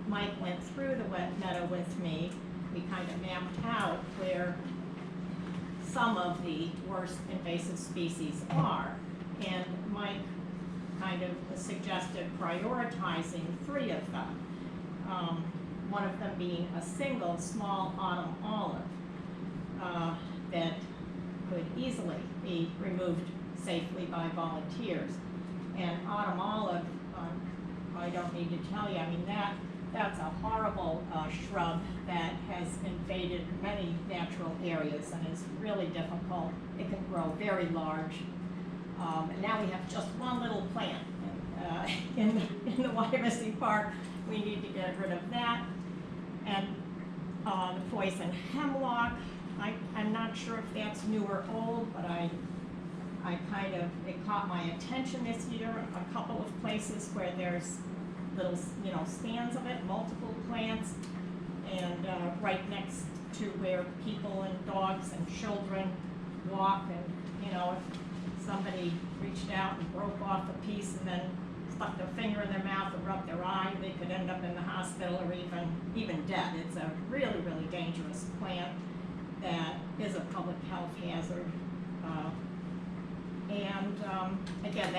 Mike went through the wet meadow with me. We kind of mapped out where some of the worst invasive species are, and Mike kind of suggested prioritizing 3 of them. One of them being a single small autumn olive that could easily be removed safely by volunteers. And autumn olive, I don't need to tell you, that's a horrible shrub that has invaded many natural areas and is really difficult. It can grow very large. And now we have just one little plant in the Wyomissing Park. We need to get rid of that. And the poison hemlock, I'm not sure if that's new or old, but it caught my attention this year, a couple of places where there's little, stands of it, multiple plants, and right next to where people and dogs and children walk, and, if somebody reached out and broke off a piece and then stuck their finger in their mouth or rubbed their eye, they could end up in the hospital or even dead. It's a really, really dangerous plant that is a public health hazard. Again,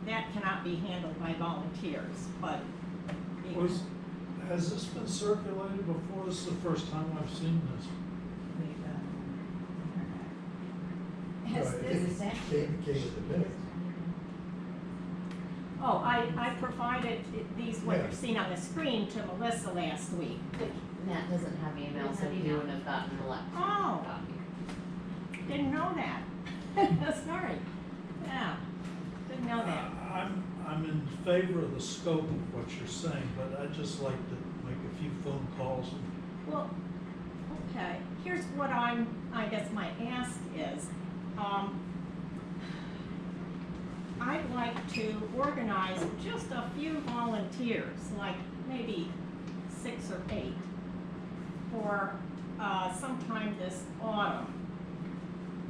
that cannot be handled by volunteers, but. Has this been circulated before? This is the first time I've seen this. Has I this, think it came in the minutes. I provided these, what Yeah. you've seen on the screen, to Melissa last week. Matt doesn't have email, so he wouldn't have gotten an electronic Oh. copy. Didn't know that. Sorry. Yeah, didn't know that. I'm in favor of the scope of what you're saying, but I'd just like to make a few phone calls and Well, okay, here's what I guess my ask is, I'd like to organize just a few volunteers, like maybe 6 or 8, for, sometime this autumn,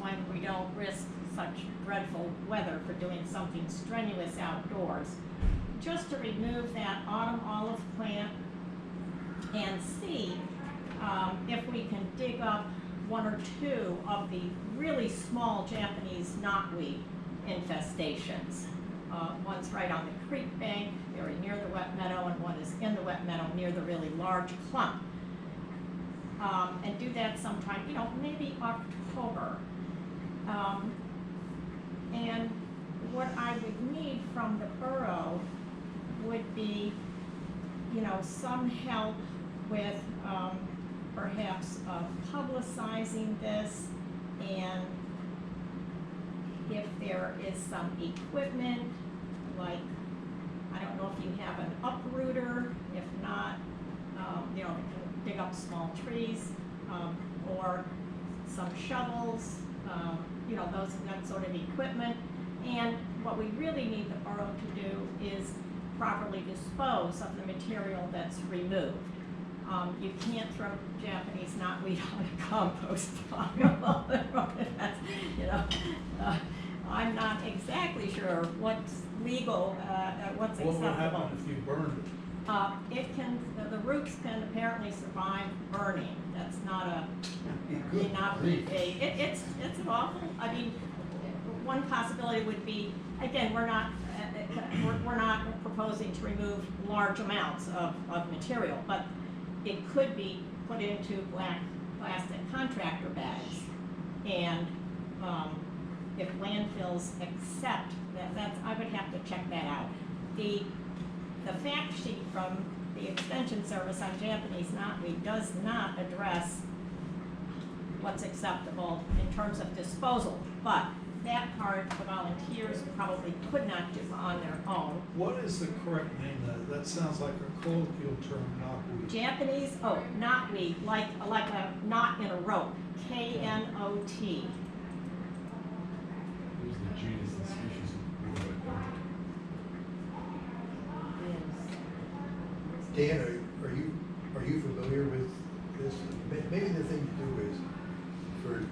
when we don't risk such dreadful weather for doing something strenuous outdoors, just to remove that autumn olive plant and see if we can dig up 1 or 2 of the really small Japanese knotweed infestations. One's right on the creek bank, very near the wet meadow, and one is in the wet meadow near the really large clump. And do that sometime, maybe October. And what I would need from the borough would be, some help with perhaps publicizing this, and if there is some equipment, like, I don't know if you have an uprooter, if not, that can dig up small trees, or some shovels, that sort of equipment. And what we really need the borough to do is properly dispose of the material that's removed. You can't throw Japanese knotweed on a compost pile. That's, I'm not exactly sure what's legal, what's what would acceptable. happen if you burned it? The roots can apparently survive burning. That's not a, Good grief. it's an awful, one possibility would be, again, we're not proposing to remove large amounts of material, but it could be put into black plastic contractor bags. And, if landfills accept that's, I would have to check that out. The fact sheet from the Extension Service on Japanese knotweed does not address what's acceptable in terms of disposal, but that part the volunteers probably could not do on their own. What is the correct name of that? That sounds like a colloquial term, knotweed. Japanese, knotweed, like a knot in a rope, K-N-O-T. Who's the genus and species of wood? Dan, are you familiar with this? Maybe the thing to do is for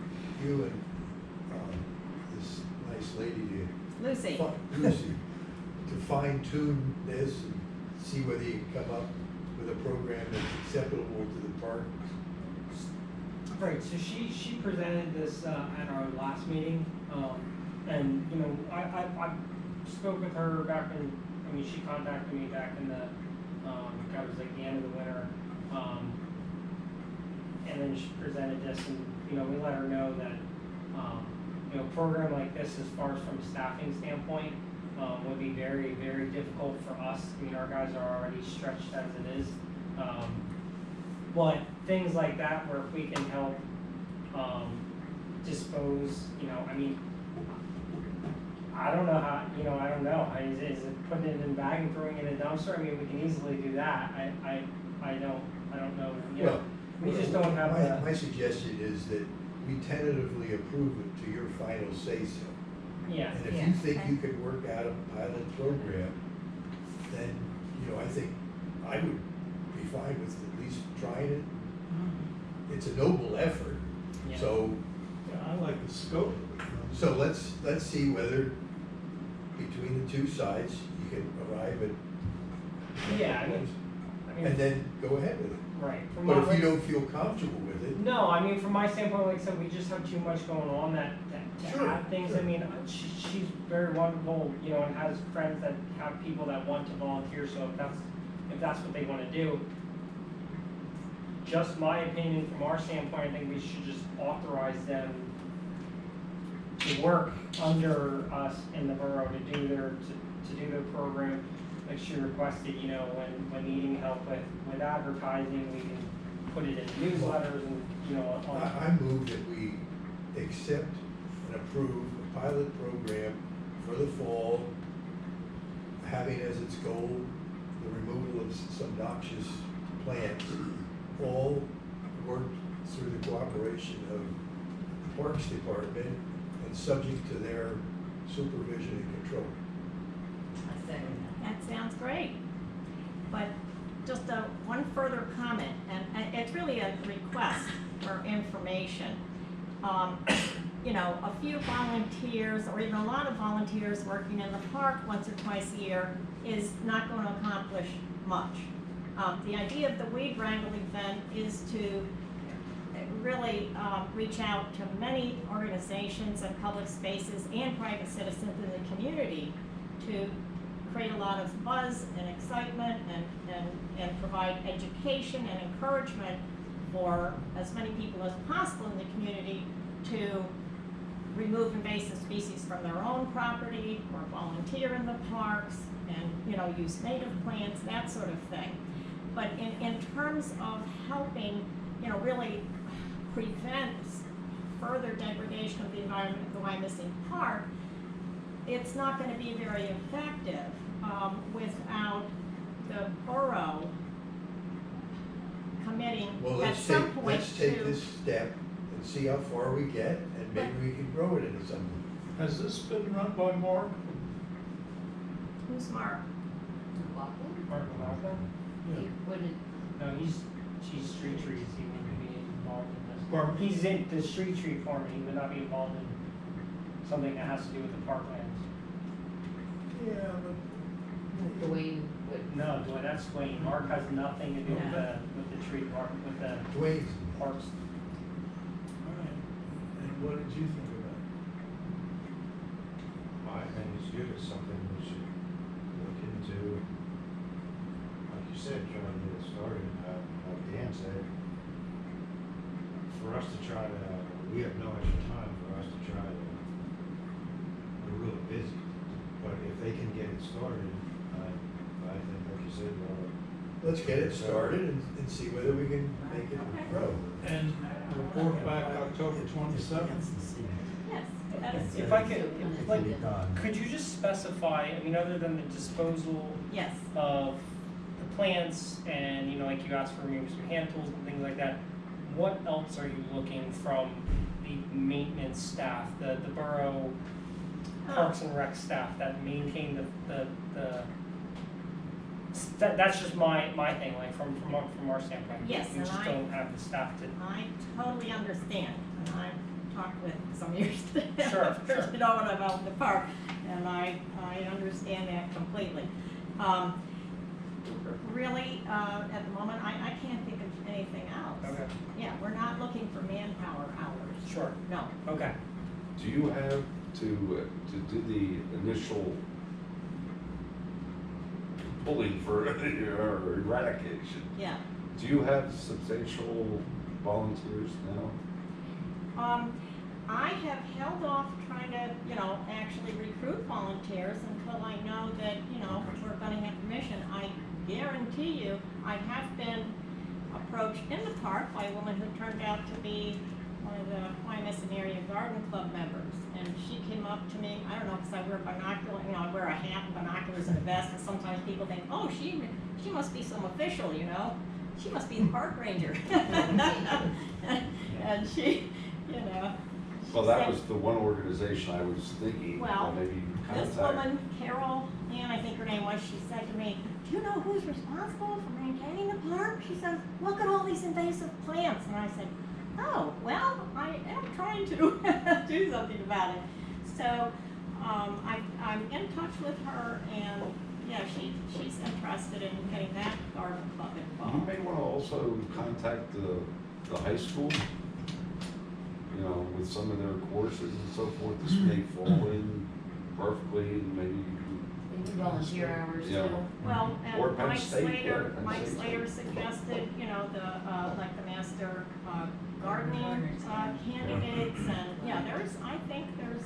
you and this nice lady to Lucy. Lucy, to fine tune this and see whether you can come up with a program that's acceptable to the park. Right, so she presented this at our last meeting, and I spoke with her back in, she contacted me back in the, that was like the end of the winter, and then she presented this, and we let her know that a program like this, as far as from a staffing standpoint, would be very, very difficult for us. Our guys are already stretched as it is. But things like that, where if we can help dispose, I don't know how, I don't know. Is it putting it in a bag and throwing it in a dumpster? We can easily do that. I don't know. Well, we just don't have my suggestion is that we tentatively approve it to your final say-so. Yeah. And if you think you could work out a pilot program, then, I think I would be fine with at least trying it. It's a noble effort, Yeah. so, Yeah, I like the scope of it. so let's see whether between the two sides, you can arrive at. Yeah, And then go ahead with it. right. But if you don't feel comfortable with it, No, from my standpoint, like I said, we just have too much going on that to Sure, add things. sure. She's very wonderful, and has friends that have people that want to volunteer. So if that's what they want to do, just my opinion from our standpoint, I think we should just authorize them to work under us in the borough to do their program. Like she requested, when needing help with advertising, we can put it in newsletters and, you know, on. I move that we accept and approve a pilot program for the fall, having as its goal the removal of some noxious plants, all worked through the cooperation of the Parks Department and subject to their supervision and control. I second That sounds great. But just one further comment, and it's really a request for information. You know, a few volunteers, or even a lot of volunteers working in the park once or twice a year is not going to accomplish much. The idea of the weed wrangle event is to really reach out to many organizations and public spaces and private citizens in the community to create a lot of buzz and excitement and provide education and encouragement for as many people as possible in the community to remove invasive species from their own property or volunteer in the parks and, you know, use native plants, that sort of thing. But in terms of helping, you know, really prevent further degradation of the environment of the Wyomissing Park, it's not going to be very effective without the borough committing Well, at some point let's take to. this step and see how far we get, and maybe we can grow it into something. Has this been run by Mark? Who's Mark? that. Walking? Mark McLaughlin? Yeah. What did, No, she's street trees, he wouldn't be involved in this. Pardon? He's in the street tree farming, he would not be involved in something that has to do with the parklands. Yeah, but Dwayne would. No, Dwayne, that's Dwayne, Mark has nothing to do with the tree park, with the Dwayne's, parks. all right. And what did you think of that? I think it's good, it's something we should look into. Like you said, try to get it started, like Dan said. For us to try to, we have no extra time for us to try to, we're really busy. But if they can get it started, I think, like you said, let's get it started and see whether we can make it grow. And report back October 27th? Yes, that's, If I could, like, Be done. could you just specify, I mean, other than the disposal yes. of the plants and, you know, like you asked for maybe some hand tools and things like that, what else are you looking from the maintenance staff, the borough Parks and Rec staff that maintain that's just my thing, like from our standpoint. Yes, We and just I- don't have the staff to, I totally understand, and I've talked with some of your staff. Sure. You know, when I'm out in the park, and I understand that completely. Really, at the moment, I can't think of anything else. okay, Yeah, we're not looking for manpower hours. sure, No. okay. Do you have to do the initial pulling for your eradication? Yeah. Do you have substantial volunteers now? I have held off trying to, you know, actually recruit volunteers until I know that, you know, we're gonna have permission. I guarantee you, I have been approached in the park by a woman who turned out to be one of the Wyomissing Area Garden Club members. And she came up to me, I don't know, because I wear binoculars, you know, I wear a hat and binoculars and a vest, and sometimes people think, oh, she must be some official, you know? She must be the park ranger. And she, you know. she Well, that said- was the one organization I was thinking, Well, maybe This contact. woman, Carol Ann, I think her name was, she said to me, do you know who's responsible for maintaining the park? She says, look at all these invasive plants. And I said, oh, well, I am trying to do something about it. So, I'm in touch with her, and yeah, she's interested in getting that garden club You involved. may wanna also contact the high school, you know, with some of their courses and so forth. This may fall in perfectly, and maybe you They do volunteer hours Yeah. too. Well, Or and Penn Mike State, Slater, Penn Mike State. Slater suggested, you know, like the master gardening candidates, and, yeah, I think there's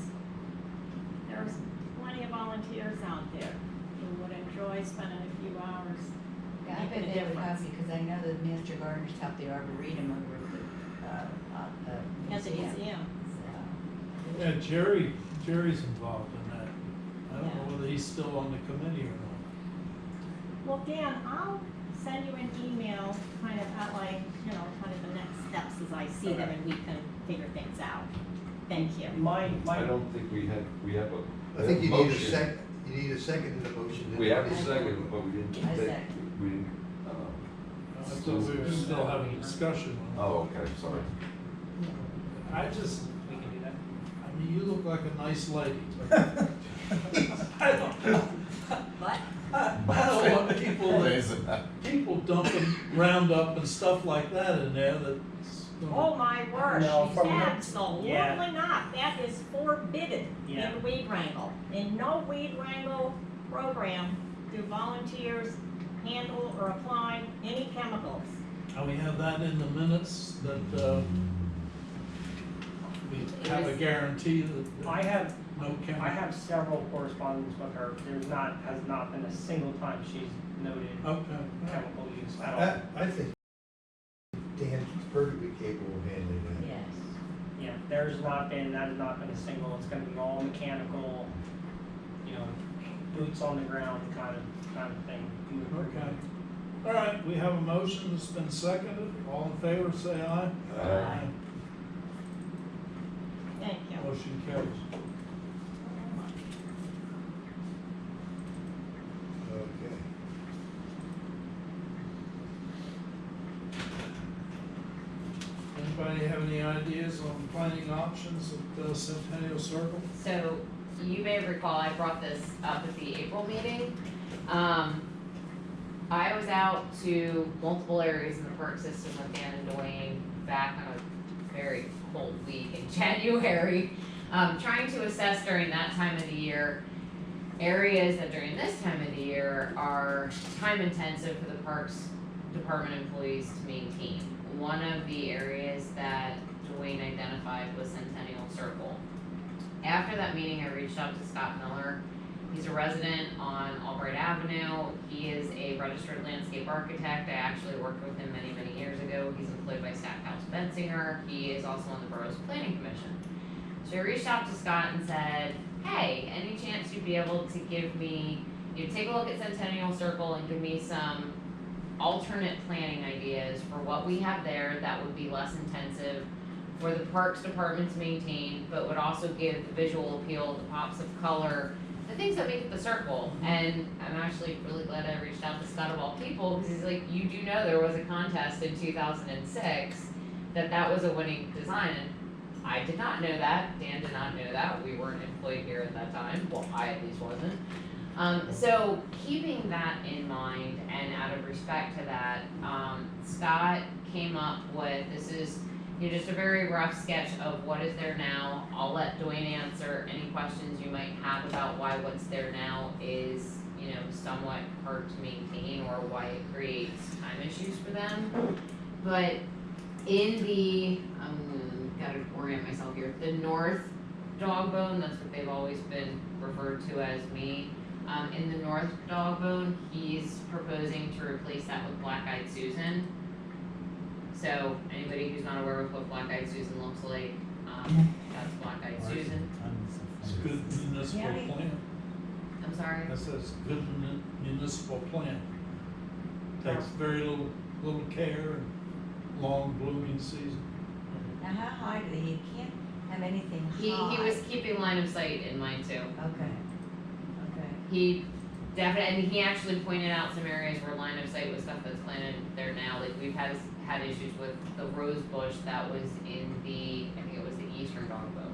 plenty of volunteers out there who would enjoy spending a few hours. Yeah, I making bet a they would difference. help you, cause I know the master gardeners help the arboretum over at the At the museum. museum. So, Yeah, Jerry's involved in that. I don't know whether he's still on the committee or not. Well, Dan, I'll send you an email, kind of outlining, kind of the next steps as I see them, and we can figure things out. Thank you. I don't think we have a. I think you need a motion. sec, you need a second to the motion. We have a second, but we didn't I take, second. we didn't, I thought we were still having a discussion on it. oh, okay, sorry. I just, We can do that. I mean, you look like a nice lady. I don't, What? I don't want people dumping Roundup and stuff like that in there that's Oh, gonna. my word, No, from the- absolutely yeah. not. That is forbidden Yeah. in weed wrangle. In no weed wrangle program do volunteers handle or apply any chemicals. And we have that in the minutes that, we have a guarantee that I have, no chemical. I have several correspondence with her. Has not been a single time she's noted Okay. chemical use at all. I think Dan's perfectly capable of handling that. Yes. Yeah, that has not been a single, it's gonna be all mechanical, boots on the ground kind of thing. Okay. All right, we have a motion that's been seconded. All in favor, say aye. Aye. Thank you. Motion carries. Okay. Anybody have any ideas on planning options at Centennial Circle? So you may recall, I brought this up at the April meeting. I was out to multiple areas in the park system with Dan and Dwayne back on a very cold week in January, trying to assess during that time of the year areas that during this time of the year are time intensive for the parks department employees to maintain. One of the areas that Dwayne identified was Centennial Circle. After that meeting, I reached out to Scott Miller. He's a resident on Albright Avenue. He is a registered landscape architect. I actually worked with him many, many years ago. He's employed by Stackhouse Bensinger. He is also on the borough's planning commission. So I reached out to Scott and said, hey, any chance you'd be able to give me, take a look at Centennial Circle and give me some alternate planning ideas for what we have there that would be less intensive for the parks department to maintain, but would also give the visual appeal, the pops of color, the things that make it the circle. And I'm actually really glad I reached out to Scott of all people, because he's like, you do know there was a contest in 2006 that was a winning design. And I did not know that, Dan did not know that, we weren't employed here at that time, well, I at least wasn't. So keeping that in mind, and out of respect to that, Scott came up with, this is just a very rough sketch of what is there now. I'll let Dwayne answer any questions you might have about why what's there now is, somewhat hard to maintain or why it creates time issues for them. But in the, gotta orient myself here, the north dog bone, that's what they've always been referred to as me. In the north dog bone, he's proposing to replace that with Black-Eyed Susan. So anybody who's not aware of what Black-Eyed Susan looks like, that's Black-Eyed Susan. It's a good municipal Yeah. plan. I'm sorry. That says good municipal plan. Takes very little care and long blooming season. Now, how high do they, you can't have anything He high. was keeping line of sight in mind too. Okay, okay. He definitely, and he actually pointed out some areas where line of sight was stuff that's planted there now. Like we've had issues with the rose bush that was in the, I think it was the eastern dog bone.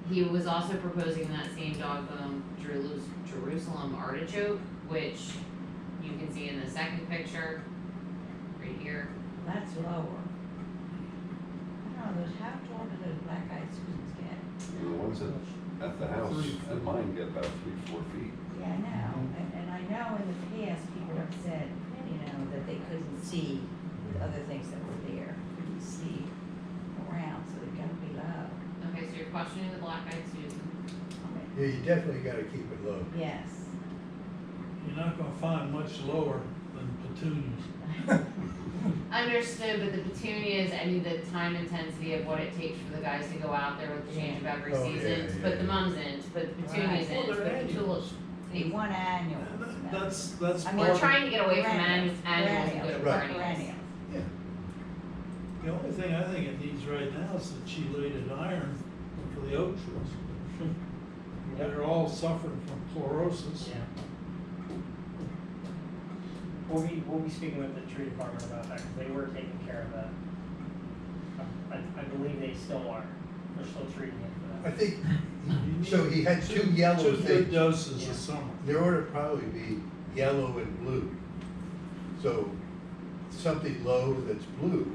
He was also proposing that same dog bone Jerusalem artichoke, which you can see in the second picture, right here. That's lower. I don't know, how tall do those black-eyed Susans get? And the ones at the house, at mine get about 3-4 feet. Yeah, I know, and I know in the past, people have said, that they couldn't see with other things that were there, couldn't see around, so they've gotta be low. Okay, so you're questioning the Black-Eyed Susan. Yeah, you definitely gotta keep it low. Yes. you're not gonna find much lower than petunias. Understood, but the petunias, I mean, the time intensity of what it takes for the guys to go out there with the change of every Oh, yeah, season, to put yeah. the mums in, to put the petunias Well, in, to they're put the annuals. tulips. They want annual. That's I mean, We're part trying to get away from Perennials, annuals and go to Right. perennials. Yeah. The only thing I think it needs right now is the chelated iron for the oak trees. They're all suffering from chlorosis. Yeah. We'll be speaking with the tree department about that, because they were taking care of that. I believe they still are, they're still treating it for I that. think, so he had two yellow Two good things. doses Yeah. a summer. There ought to probably be yellow and blue. So something low that's blue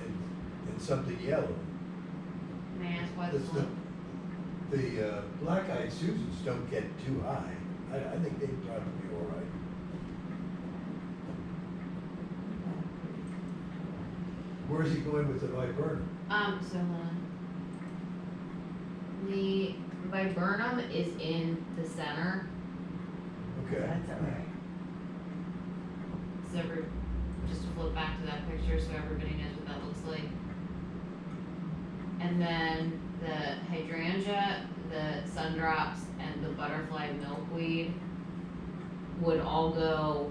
and something yellow. May I ask what's That's blue? the black-eyed Susans don't get too high. I think they'd probably be all right. Where's he going with the viburnum? So, the viburnum is in the center, Okay. That's all right. so just to flip back to that picture so everybody knows what that looks like. And then the hydrangea, the sundrops, and the butterfly milkweed would all go,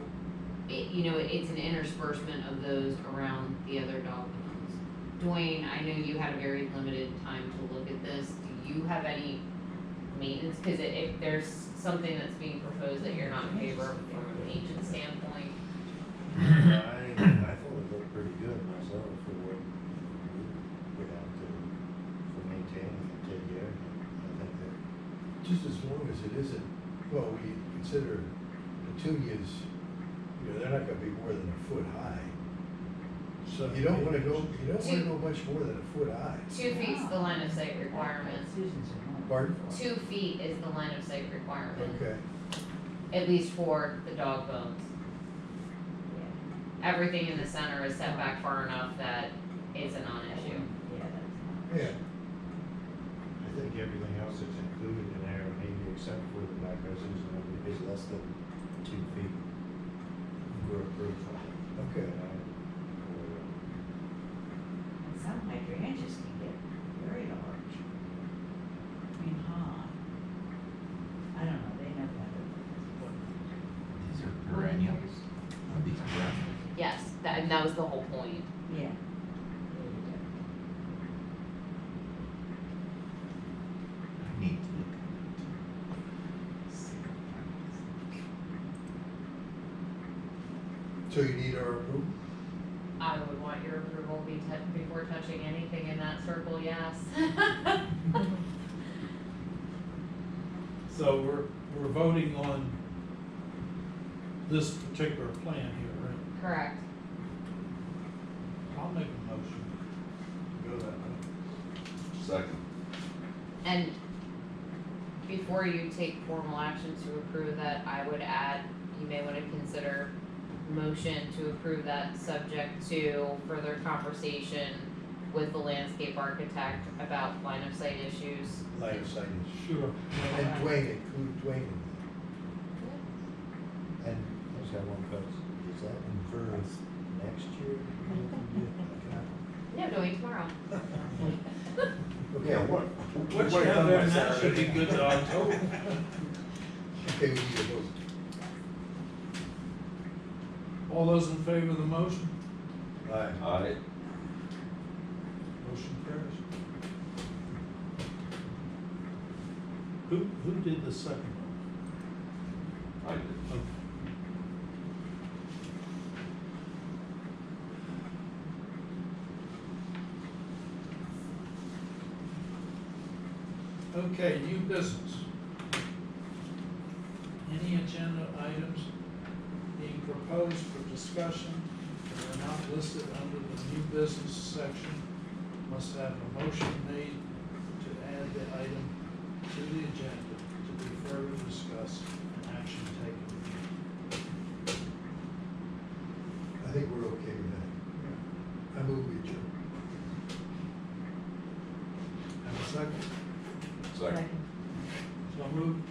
it's an interspersement of those around the other dog bones. Dwayne, I know you had a very limited time to look at this. Do you have any maintenance? Cause if there's something that's being proposed that you're not in favor of from a maintenance standpoint. I thought it looked pretty good myself for what we put out to, for maintaining and take care of it. I think that, Just as long as it isn't, well, we consider petunias, they're not gonna be more than a foot high. So You don't wanna go much more than a foot high. 2 feet's the line of sight requirement. Susans are wonderful. Pardon? 2 feet is the line of sight requirement, Okay. at least for the dog bones. Yeah. Everything in the center is set back far enough that it's a non-issue. Yeah, that's Yeah. I think everything else that's included in there, maybe except for the black roses, is less than 2 feet. We're approved for it. Okay. And some hydrangeas can get very large. I mean, high. I don't know, they never have it. These are perennials. Are these perennials? Yes, and that was the whole point. Yeah. I need to look at it. So you need our approval? I would want your approval before touching anything in that circle, yes. So we're voting on this particular plan here, right? Correct. I'll make a motion to go that way. Second. And before you take formal action to approve that, I would add, you may wanna consider motion to approve that subject to further conversation with the landscape architect about line of sight issues. Line of sight is. Sure. And Dwayne, include Dwayne in And I just got one question, is that for next year? No, doing tomorrow. that. Okay, Yeah, what? What you have there now should be good to October. Okay, we need a vote. All those in favor of the motion? Aye. Aye. Motion carries. Who did the second one? I did. Okay, new business. Any agenda items being proposed for discussion that are not listed under the new business section must have a motion made to add the item to the agenda to be further discussed and action taken. I think we're okay with that. I move we adjourn. Have a second? Second. So moved.